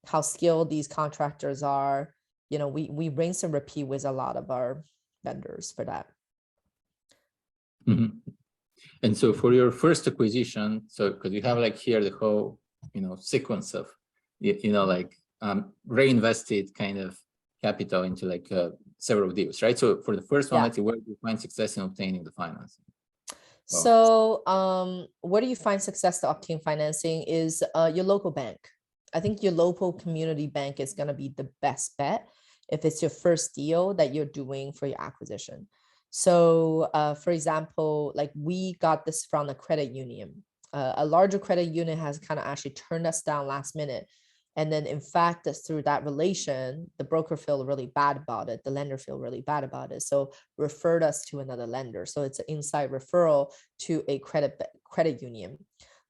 how skilled these contractors are. We rinse and repeat with a lot of our vendors for that. Mm-hmm. And so for your first acquisition, so because you have like here the whole, sequence of, reinvested kind of capital into like several deals, right? So for the first one, let's say, where do you find success in obtaining the financing? So where do you find success to obtain financing is your local bank. I think your local community bank is going to be the best bet if it's your first deal that you're doing for your acquisition. So for example, like we got this from a credit union. A larger credit union has kind of actually turned us down last minute. And then in fact, through that relation, the broker feel really bad about it. The lender feel really bad about it. So referred us to another lender. So it's an inside referral to a credit union.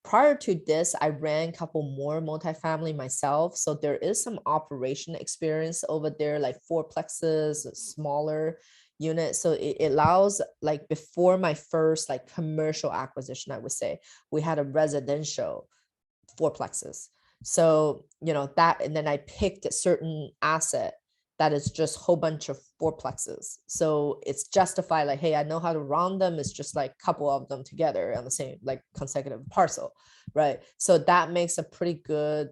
Prior to this, I ran a couple more multifamily myself. So there is some operation experience over there, like fourplexes, smaller units. So it allows, like before my first like commercial acquisition, I would say, we had a residential fourplexes. So, that, and then I picked a certain asset that is just a whole bunch of fourplexes. So it's justified like, hey, I know how to run them. It's just like a couple of them together on the same like consecutive parcel, right? So that makes a pretty good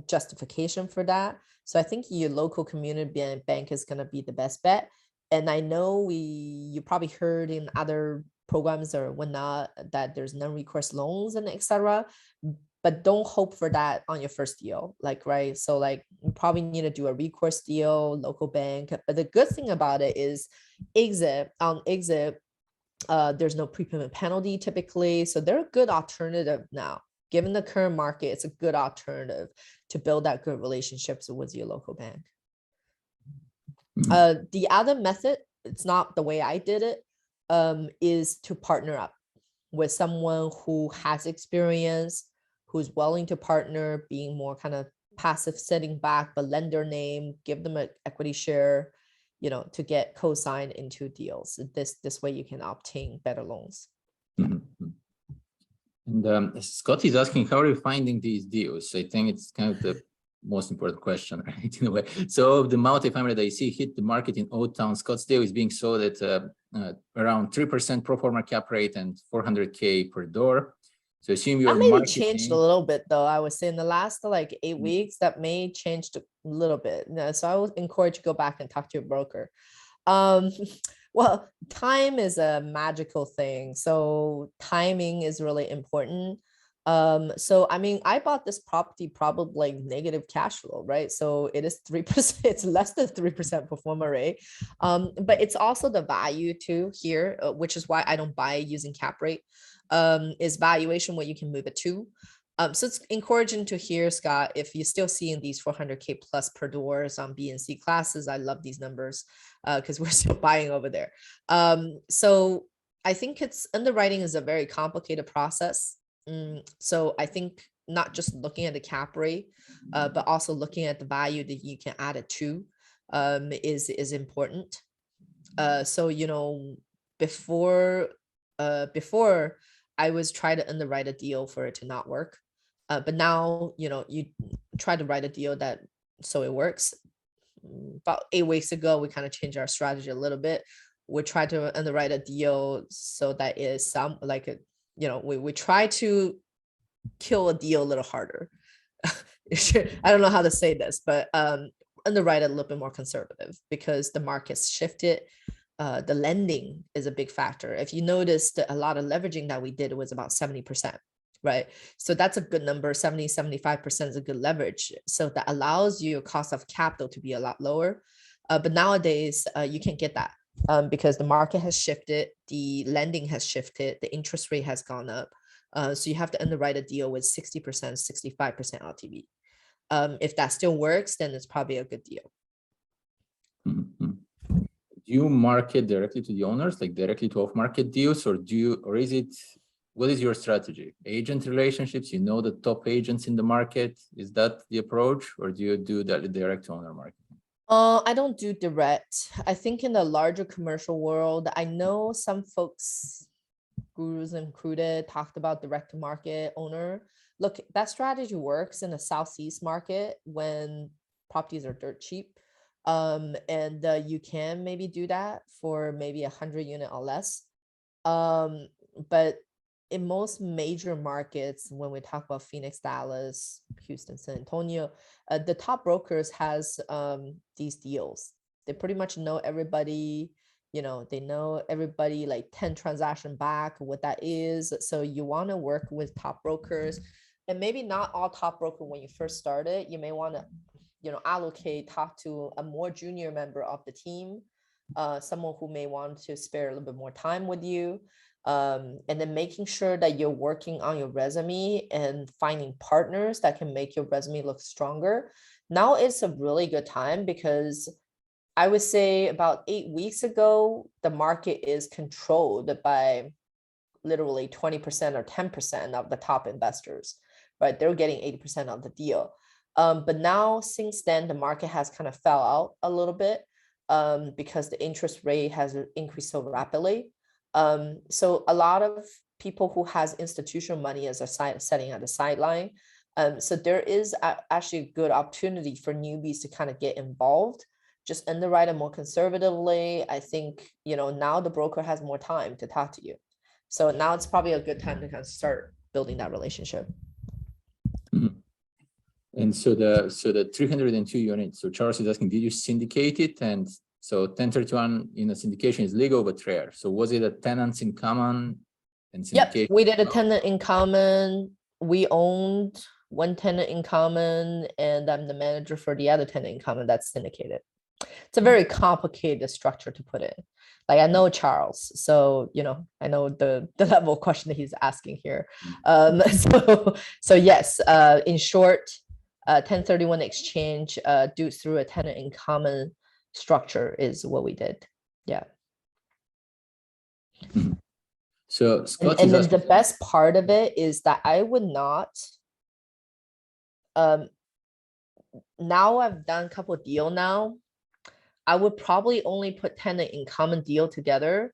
justification for that. So I think your local community bank is going to be the best bet. And I know you probably heard in other programs or whatnot that there's non-recourse loans and etc. But don't hope for that on your first deal, like, right? So like you probably need to do a recourse deal, local bank. But the good thing about it is exit, there's no prepayment penalty typically. So they're a good alternative now. Given the current market, it's a good alternative to build that good relationships with your local bank. The other method, it's not the way I did it, is to partner up with someone who has experience, who's willing to partner, being more kind of passive, sitting back, but lender name, give them an equity share, to get co-signed into deals. This way you can obtain better loans. Mm-hmm. And Scott is asking, how are you finding these deals? I think it's kind of the most important question, right? In a way. So the multifamily that you see hit the market in Old Town Scottsdale is being sold at around 3% pro forma cap rate and $400K per door. So assume That your maybe changed a marketing. little bit though. I would say in the last like 8 weeks, that may changed a little bit. So I would encourage you to go back and talk to your broker. Um, well, time is a magical thing. So timing is really important. So I mean, I bought this property probably like negative cash flow, right? So it is 3%, it's less than 3% performer rate. But it's also the value too here, which is why I don't buy using cap rate. Is valuation what you can move it to. So it's encouraging to hear, Scott, if you're still seeing these 400K plus per doors on B and C classes. I love these numbers because we're still buying over there. So I think it's underwriting is a very complicated process. So I think not just looking at the cap rate, but also looking at the value that you can add it to is important. So, you know, before I was trying to underwrite a deal for it to not work. But now, you know, you try to write a deal that so it works. About 8 weeks ago, we kind of changed our strategy a little bit. We tried to underwrite a deal so that is some like a, you know, we try to kill a deal a little harder. I don't know how to say this, but underwrite it a little bit more conservative because the market's shifted. The lending is a big factor. If you noticed, a lot of leveraging that we did was about 70%, right? So that's a good number. 70, 75% is a good leverage. So that allows your cost of capital to be a lot lower. But nowadays, you can't get that because the market has shifted, the lending has shifted, the interest rate has gone up. So you have to underwrite a deal with 60%, 65% LTV. If that still works, then it's probably a good deal. Mm-hmm. Do you market directly to the owners, like directly to off-market deals, or is it, what is your strategy? Agent relationships, you know the top agents in the market, is that the approach, or do you do that direct to owner marketing? I don't do direct. I think in the larger commercial world, I know some folks, gurus included, talked about direct to market owner. Look, that strategy works in the Southeast market when properties are dirt cheap. And you can maybe do that for maybe 100 unit or less. But in most major markets, when we talk about Phoenix, Dallas, Houston, San Antonio, the top brokers has these deals. They pretty much know everybody, you know, they know everybody like 10 transaction back, what that is. So you want to work with top brokers, and maybe not all top broker when you first started. You may want to, you know, talk to a more junior member of the team, someone who may want to spare a little bit more time with you. And then making sure that you're working on your resume and finding partners that can make your resume look stronger. Now it's a really good time because I would say about 8 weeks ago, the market is controlled by literally 20% or 10% of the top investors, right? They're getting 80% of the deal. But now, since then, the market has kind of fell out a little bit because the interest rate has increased so rapidly. So a lot of people who has institutional money as a setting at the sideline. So there is actually a good opportunity for newbies to kind of get involved. Just underwrite it more conservatively. I think, you know, now the broker has more time to talk to you. So now it's probably a good time to kind of start building that relationship. Mm-hmm. And so the 302 units, so Charles is asking, did you syndicate it? And so 1031 in a syndication is legal but rare. So was it a tenants in common and syndication? Yep, we did a tenant in common. We owned one tenant in common, and I'm the manager for the other tenant in common that's syndicated. It's a very complicated structure to put in. Like, I know Charles, so, you know, I know the level of question that he's asking here. So yes, in short, 1031 exchange due through a tenant in common structure is what we did. Yeah. Mm-hmm. So Scott and is then asking, the best part of it is that I would not, now I've done a couple of deals now, I would probably only put tenant in common deal together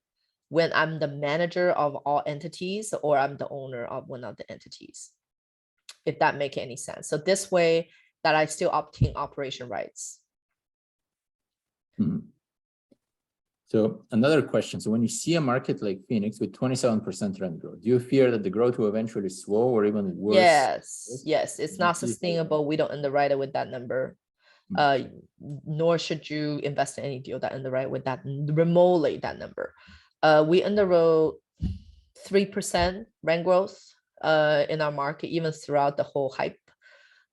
when I'm the manager of all entities or I'm the owner of one of the entities, if that makes any sense. So this way that I still obtain operation rights. mm-hmm. So another question. So when you see a market like Phoenix with 27% rent growth, do you fear that the growth will eventually slow or even worse? Yes, it's not sustainable. We don't underwrite it with that number. Nor should you invest in any deal that underwrite with that remotely that number. We underwrote 3% rent growth in our market, even throughout the whole hype.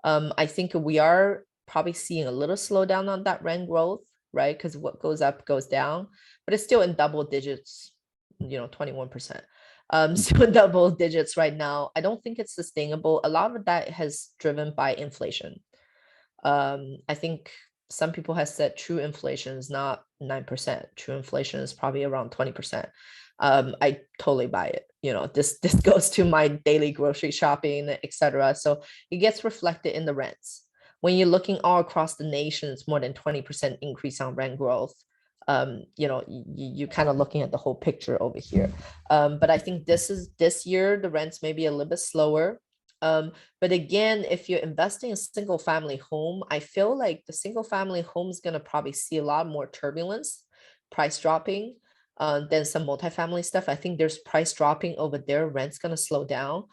I think we are probably seeing a little slowdown on that rent growth, right? Because what goes up goes down, but it's still in double digits, 21%. So in double digits right now. I don't think it's sustainable. A lot of that has driven by inflation. I think some people have said true inflation is not 9%. True inflation is probably around 20%. I totally buy it. This goes to my daily grocery shopping, etc. So it gets reflected in the rents. When you're looking all across the nation, it's more than 20% increase on rent growth. You're kind of looking at the whole picture over here. But I think this year, the rents may be a little bit slower. But again, if you're investing in single family home, I feel like the single family home is going to probably see a lot more turbulence, price dropping than some multifamily stuff. I think there's price dropping over there. Rent's going to slow down.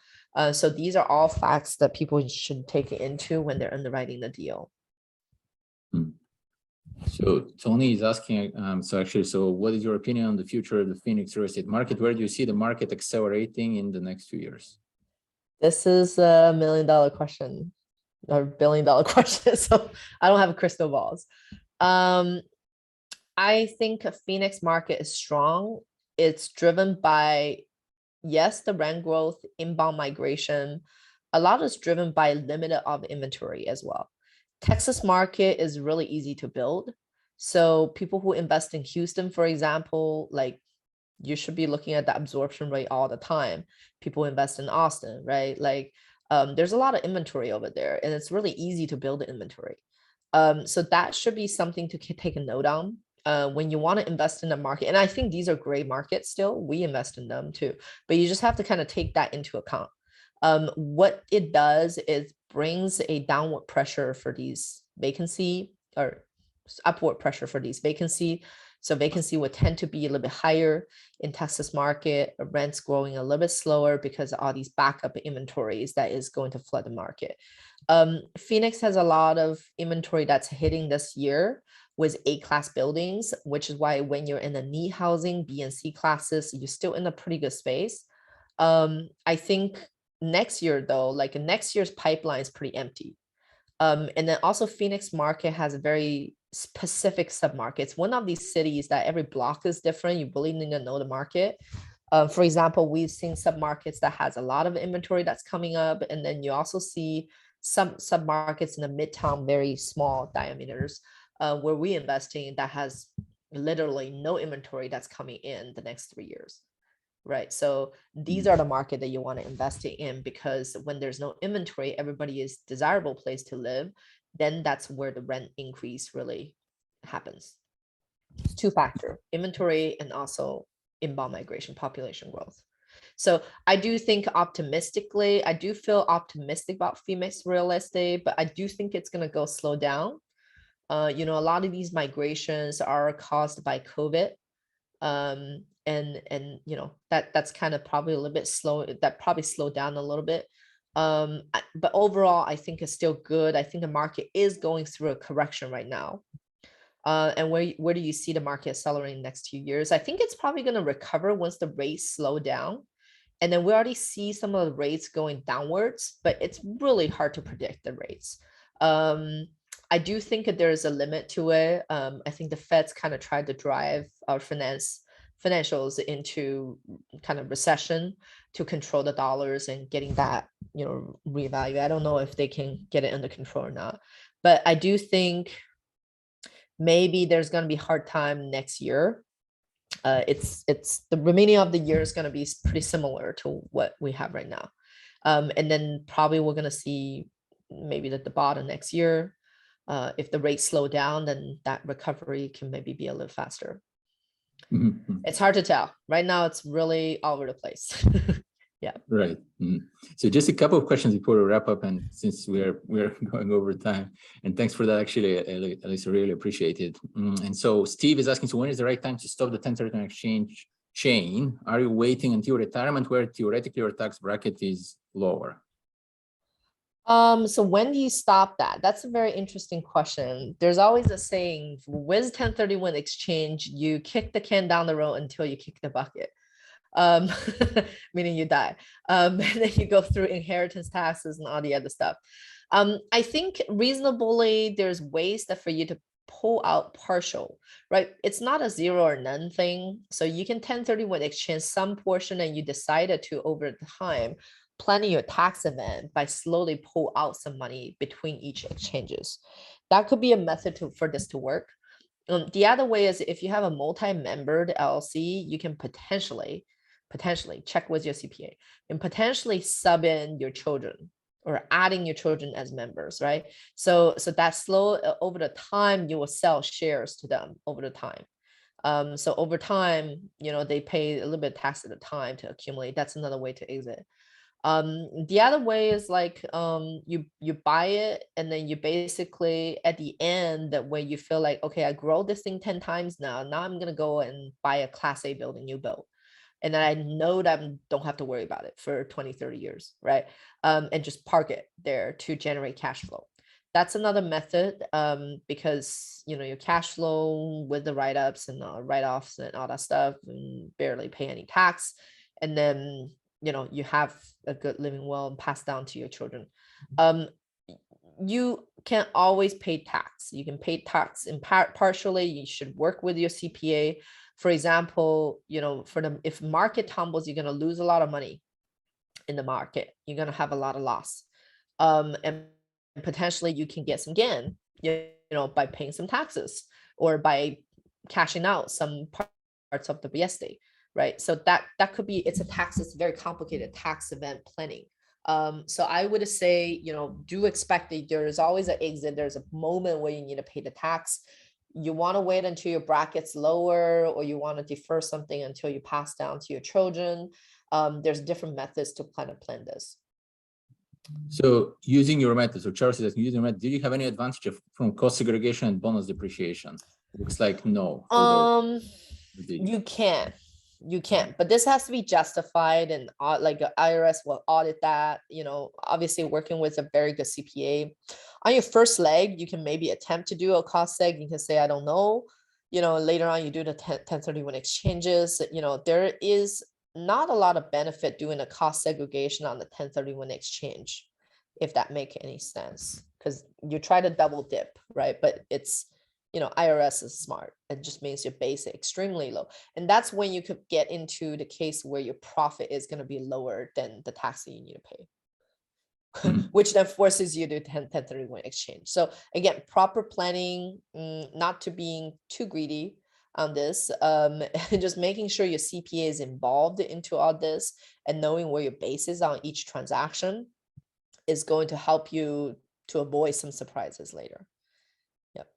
So these are all facts that people should take into when they're underwriting the deal. So Tony is asking, so what is your opinion on the future of the Phoenix real estate market? Where do you see the market accelerating in the next few years? This is a $1 million question or $1 billion question. So I don't have crystal balls. I think a Phoenix market is strong. It's driven by, yes, the rent growth, inbound migration. A lot is driven by limited of inventory as well. Texas market is really easy to build. So people who invest in Houston, for example, like you should be looking at the absorption rate all the time. People invest in Austin, right? Like there's a lot of inventory over there and it's really easy to build the inventory. So that should be something to take a note on when you want to invest in the market. And I think these are great markets still. We invest in them too, but you just have to kind of take that into account. What it does is brings a downward pressure for these vacancy or upward pressure for these vacancy. So vacancy would tend to be a little bit higher in Texas market, rents growing a little bit slower because of all these backup inventories that is going to flood the market. Phoenix has a lot of inventory that's hitting this year with A-class buildings, which is why when you're in the need housing, B and C classes, you're still in a pretty good space. I think next year though, like next year's pipeline is pretty empty. And then also Phoenix market has a very specific submarkets. One of these cities that every block is different. You really need to know the market. For example, we've seen submarkets that has a lot of inventory that's coming up. And then you also see some submarkets in the midtown, very small diameters, where we investing that has literally no inventory that's coming in the next 3 years. Right. So these are the market that you want to invest in, because when there's no inventory, everybody is desirable place to live. Then that's where the rent increase really happens. It's two factor, inventory and also inbound migration, population growth. So I do think optimistically, I do feel optimistic about Phoenix real estate, but I do think it's going to go slow down. A lot of these migrations are caused by COVID. And that's kind of probably a little bit slow, that probably slowed down a little bit. But overall, I think it's still good. I think the market is going through a correction right now. And where do you see the market accelerating next 2 years? I think it's probably going to recover once the rates slow down. And then we already see some of the rates going downwards, but it's really hard to predict the rates. I do think that there's a limit to it. I think the Fed's kind of tried to drive our financials into kind of recession to control the dollars and getting that, reevaluate. I don't know if they can get it under control or not, but I do think maybe there's going to be hard time next year. It's the remaining of the year is going to be pretty similar to what we have right now. And then probably we're going to see maybe at the bottom next year. If the rates slow down, then that recovery can maybe be a little faster. It's hard to tell. Right now, it's really all over the place. Right. So just a couple of questions before we wrap up, and since we're going over time, and thanks for that, actually, Elisa, really appreciate it. And so Steve is asking, so when is the right time to stop the 1031 exchange chain? Are you waiting until retirement where theoretically your tax bracket is lower? So when do you stop that? That's a very interesting question. There's always a saying with 1031 exchange, you kick the can down the road until you kick the bucket. um Meaning you die, and then you go through inheritance taxes and all the other stuff. I think reasonably there's ways that for you to pull out partial, right? It's not a zero or none thing, so you can 1031 exchange some portion and you decided to over time planning your tax event by slowly pull out some money between each exchanges. That could be a method for this to work. The other way is if you have a multi-membered LLC, you can potentially check with your CPA and potentially sub in your children or adding your children as members, right? So that slow over the time, you will sell shares to them over the time. So over time, they pay a little bit of tax at a time to accumulate. That's another way to exit. The other way is like you buy it and then you basically at the end that when you feel like, okay, I grow this thing 10 times now I'm gonna go and buy a Class A building new build, and then I know that I don't have to worry about it for 20-30 years, right? And just park it there to generate cash flow. That's another method, because your cash flow with the write-ups and write-offs and all that stuff and barely pay any tax, and then you have a good living well and pass down to your children. You can always pay tax. You can pay tax in partially. You should work with your CPA. For example, if market tumbles, you're going to lose a lot of money in the market. You're going to have a lot of loss. And potentially you can get some gain, by paying some taxes or by cashing out some parts of the real estate, right? So that could be, it's a very complicated tax event planning. So I would say, do expect that there's always an exit. There's a moment where you need to pay the tax. You want to wait until your bracket's lower, or you want to defer something until you pass down to your children. There's different methods to plan this. So using your method, so Charles is asking, using your method, did you have any advantage from cost segregation and bonus depreciation? Looks like no. You can, but this has to be justified, and like the IRS will audit that. Obviously working with a very good CPA. On your first leg, you can maybe attempt to do a cost seg. You can say, I don't know. Later on you do the 1031 exchanges. There is not a lot of benefit doing a cost segregation on the 1031 exchange, if that makes any sense, because you try to double dip, right? But it's IRS is smart. It just means your base is extremely low. And that's when you could get into the case where your profit is going to be lower than the tax that you need to pay, which then forces you to 1031 exchange. So again, proper planning, not to being too greedy on this, just making sure your CPA is involved into all this and knowing where your base is on each transaction is going to help you to avoid some surprises later. Yep.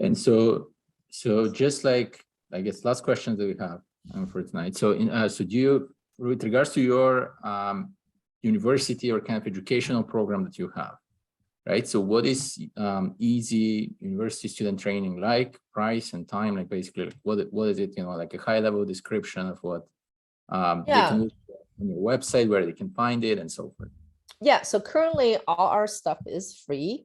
And so just like, I guess, last question that we have for tonight. So so do you, with regards to your university or kind of educational program that you have, right? So what is easy university student training like, price and time, like basically what is it, like a high level description of what they can look on your website, where they can find it and so forth. Yeah, so currently all our stuff is free.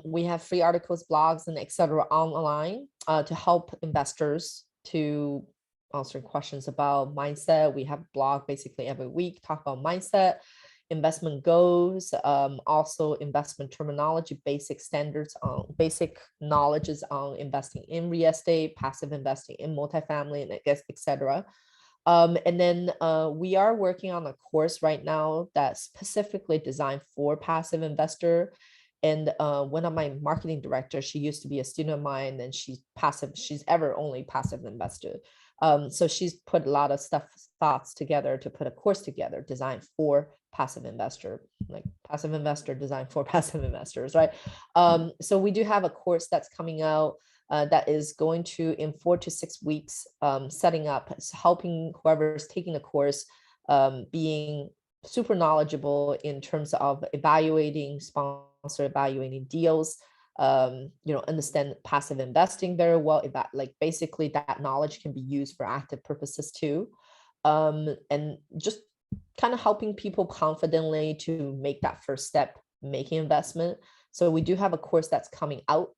We have free articles, blogs, and etc. online to help investors to answer questions about mindset. We have a blog basically every week, talk about mindset, investment goals, also investment terminology, basic standards on basic knowledges on investing in real estate, passive investing in multifamily, and I guess, etc. And then we are working on a course right now that's specifically designed for passive investor. And one of my marketing directors, she used to be a student of mine, and she's ever only passive investor. So she's put a lot of thoughts together to put a course together designed for passive investor, like passive investor designed for passive investors, right? So we do have a course that's coming out that is going to, in 4 to 6 weeks, setting up, helping whoever's taking the course being super knowledgeable in terms of evaluating sponsor, evaluating deals, understand passive investing very well. Like basically that knowledge can be used for active purposes too. And just kind of helping people confidently to make that first step, making investment. So we do have a course that's coming out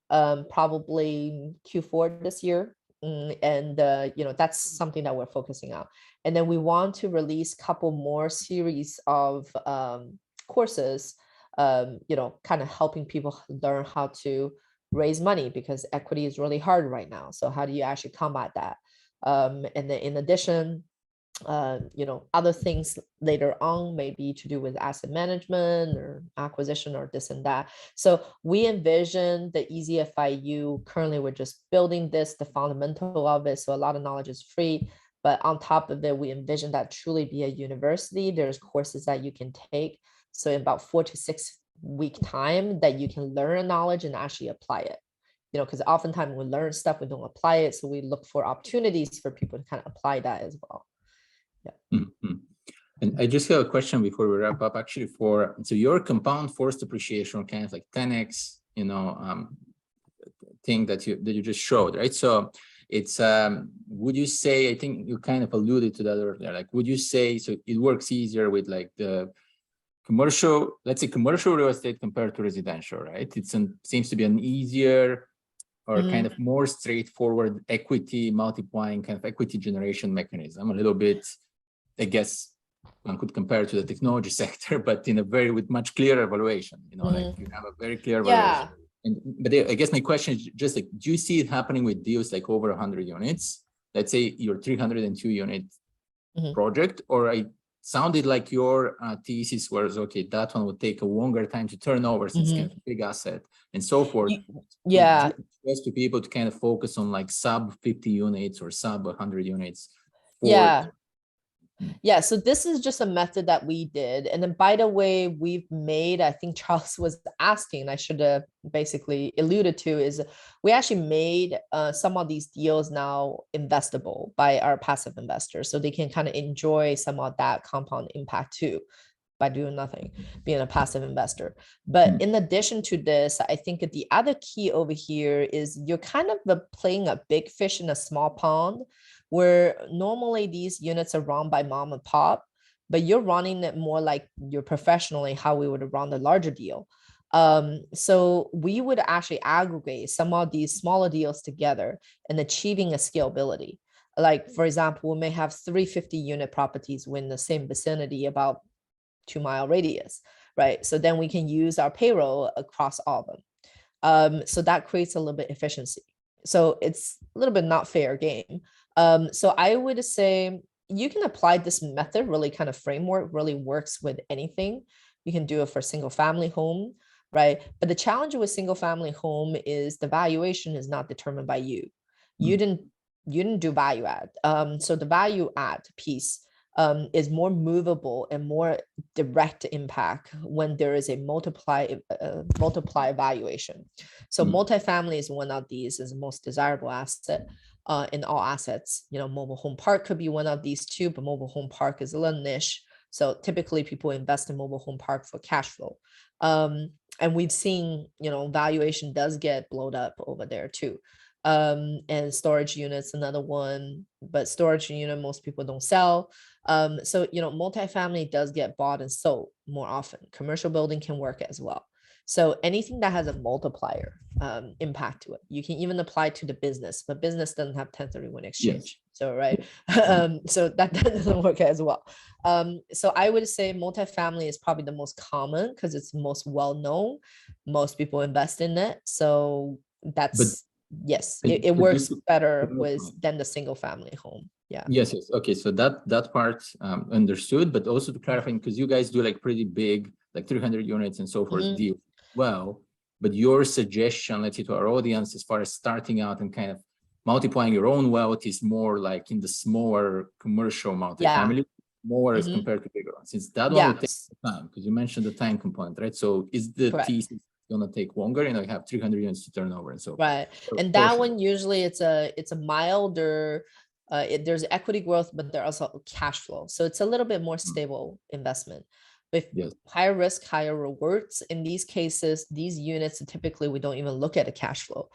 probably Q4 this year. And that's something that we're focusing on. And then we want to release a couple more series of courses, kind of helping people learn how to raise money, because equity is really hard right now. So how do you actually combat that? And then in addition, other things later on, maybe to do with asset management or acquisition or this and that. So we envision the EasyFIU. Currently, we're just building this, the fundamental of it. So a lot of knowledge is free, but on top of it, we envision that truly be a university. There's courses that you can take. So in about 4 to 6 week time that you can learn knowledge and actually apply it. Because oftentimes we learn stuff, we don't apply it. So we look for opportunities for people to kind of apply that as well. Yeah. Mm-hmm. And I just have a question before we wrap up, actually, so your compound force depreciation, kind of like 10x, thing that you just showed, right? So it's, would you say, I think you kind of alluded to that earlier, like, would you say, so it works easier with like the commercial, let's say commercial real estate compared to residential, right? Seems to be an easier or kind of more straightforward equity multiplying kind of equity generation mechanism, a little bit, I guess one could compare it to the technology sector, but with much clearer evaluation, like you have a very clear evaluation. But I guess my question is just like, do you see it happening with deals like over 100 units? Let's say your 302 unit project, or I sounded like your thesis was, okay, that one would take a longer time to turn over since it's kind of a big asset and so forth. Yeah. Just to be able to kind of focus on like sub 50 units or sub 100 units. Yeah, so this is just a method that we did. And then by the way, we've made, I think Charles was asking, I should have basically alluded to, is we actually made some of these deals now investable by our passive investors. So they can kind of enjoy some of that compound impact too by doing nothing, being a passive investor. But in addition to this, I think the other key over here is you're kind of playing a big fish in a small pond, where normally these units are run by mom and pop, but you're running it more like you're professionally how we would run the larger deal. So we would actually aggregate some of these smaller deals together and achieving a scalability. Like, for example, we may have 350 unit properties within the same vicinity, about 2-mile radius, right? So then we can use our payroll across all of them. So that creates a little bit efficiency. So it's a little bit not fair game. So I would say you can apply this method, really kind of framework really works with anything. You can do it for single family home, right? But the challenge with single family home is the valuation is not determined by you. You didn't do value add. So the value add piece is more movable and more direct impact when there is a multiply valuation. So multifamily is one of these, is the most desirable asset in all assets. Mobile home park could be one of these too, but mobile home park is a little niche. So typically people invest in mobile home park for cash flow. And we've seen, valuation does get blown up over there too. And storage units, another one, but storage unit, most people don't sell. So, multifamily does get bought and sold more often. Commercial building can work as well. So anything that has a multiplier impact to it, you can even apply to the business, but business doesn't have 1031 exchange. Yes. So, right. So that doesn't work as well. So I would say multifamily is probably the most common because it's most well-known. Most people invest in it. So that's, yes, it works better than the single family home. Yeah. Yes. Okay. So that part understood, but also to clarify, because you guys do like pretty big, like 300 units and so forth deal well, but your suggestion, let's say, to our audience, as far as starting out and kind of multiplying your own wealth, is more like in the smaller commercial multifamily, more as compared to bigger ones, since that one will take time, because you mentioned the time component, right? So is the thesis going to take longer? You have 300 units to turn over and so right. And that one usually it's a milder There's equity growth, but there's also cash flow. So it's a little bit more stable investment. With Yes. higher risk, higher rewards. In these cases, these units, typically we don't even look at the cash flow.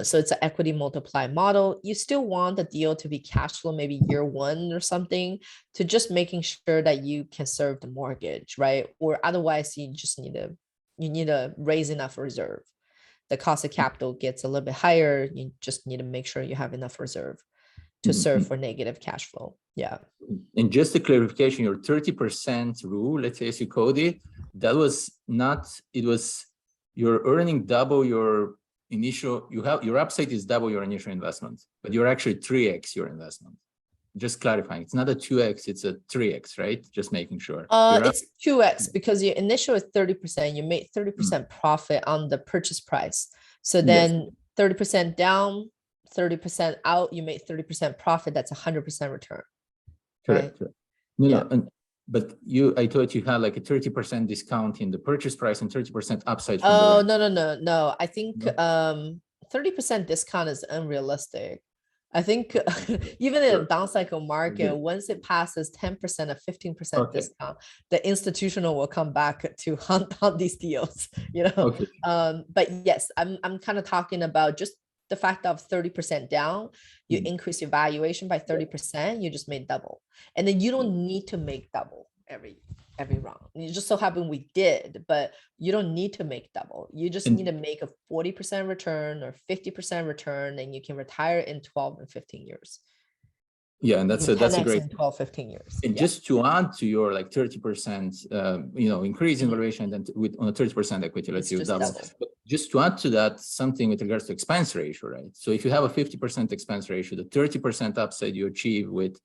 So it's an equity multiply model. You still want the deal to be cash flow, maybe year one or something, to just making sure that you can serve the mortgage, right? Or otherwise you just need to raise enough reserve. The cost of capital gets a little bit higher. You just need to make sure you have enough reserve to serve for negative cash flow. Yeah. And just a clarification, your 30% rule, let's say as you code it, that was not, it was you're earning double your initial, your upside is double your initial investment, but you're actually 3x your investment. Just clarifying, it's not a 2x, it's a 3x, right? Just making sure. It's 2x because your initial is 30%, you made 30% profit on the purchase price. So then 30% down, 30% out, you made 30% profit. That's 100% return. Correct. Right? No, but I thought you had like a 30% discount in the purchase price and 30% upside from Oh, the no. I think 30% discount is unrealistic. I think even in a down cycle market, once it passes 10% or 15% discount, the institutional will come back to hunt on these deals, you know. But yes, I'm kind of talking about just the fact of 30% down, you increase your valuation by 30%, you just made double. And then you don't need to make double every round. You just so happen we did, but you don't need to make double. You just need to make a 40% return or 50% return, and you can retire in 12 and 15 years. Yeah, and that's a great in 12, 15 years. And just to add to your like 30%, increase in valuation, then on a 30% equity, let's say double. But just to add to that, something with regards to expense ratio, right? So if you have a 50% expense ratio, the 30% upside you achieve with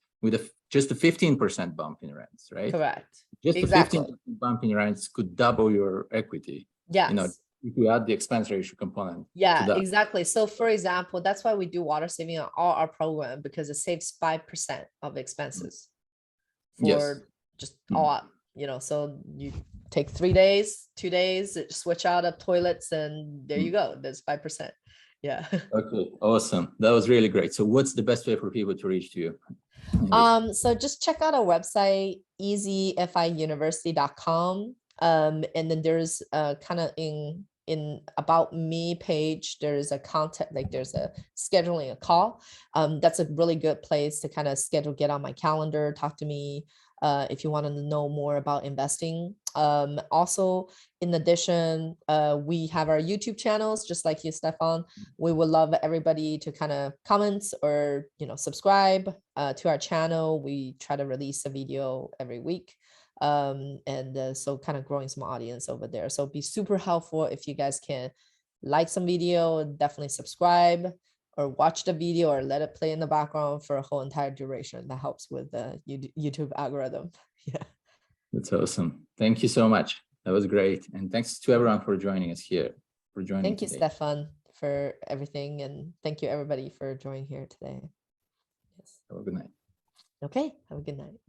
just a 15% bump in rents, right? Correct. Just a 15% bump in rents could double your equity. Yes. If you add the expense ratio component. Yeah, exactly. So for example, that's why we do water saving on all our program, because it saves 5% of expenses for just all, so you take 3 days, 2 days, switch out of toilets, and there you go. There's 5%. Yeah. Okay, awesome. That was really great. So what's the best way for people to reach to you? So just check out our website, easyfiuniversity.com. And then there's kind of in about me page, there's a contact, like there's a scheduling a call. That's a really good place to kind of get on my calendar, talk to me if you want to know more about investing. Also, in addition, we have our YouTube channels, just like you, Stefan. We would love everybody to kind of comment or subscribe to our channel. We try to release a video every week. So kind of growing some audience over there. So it'd be super helpful if you guys can like some video, definitely subscribe or watch the video or let it play in the background for a whole entire duration. That helps with the YouTube algorithm. Yeah. That's awesome. Thank you so much. That was great. And thanks to everyone for joining us here. Thank you, Stefan, for everything. And thank you everybody for joining here today. Yes. Have a good night. Okay. Have a good night.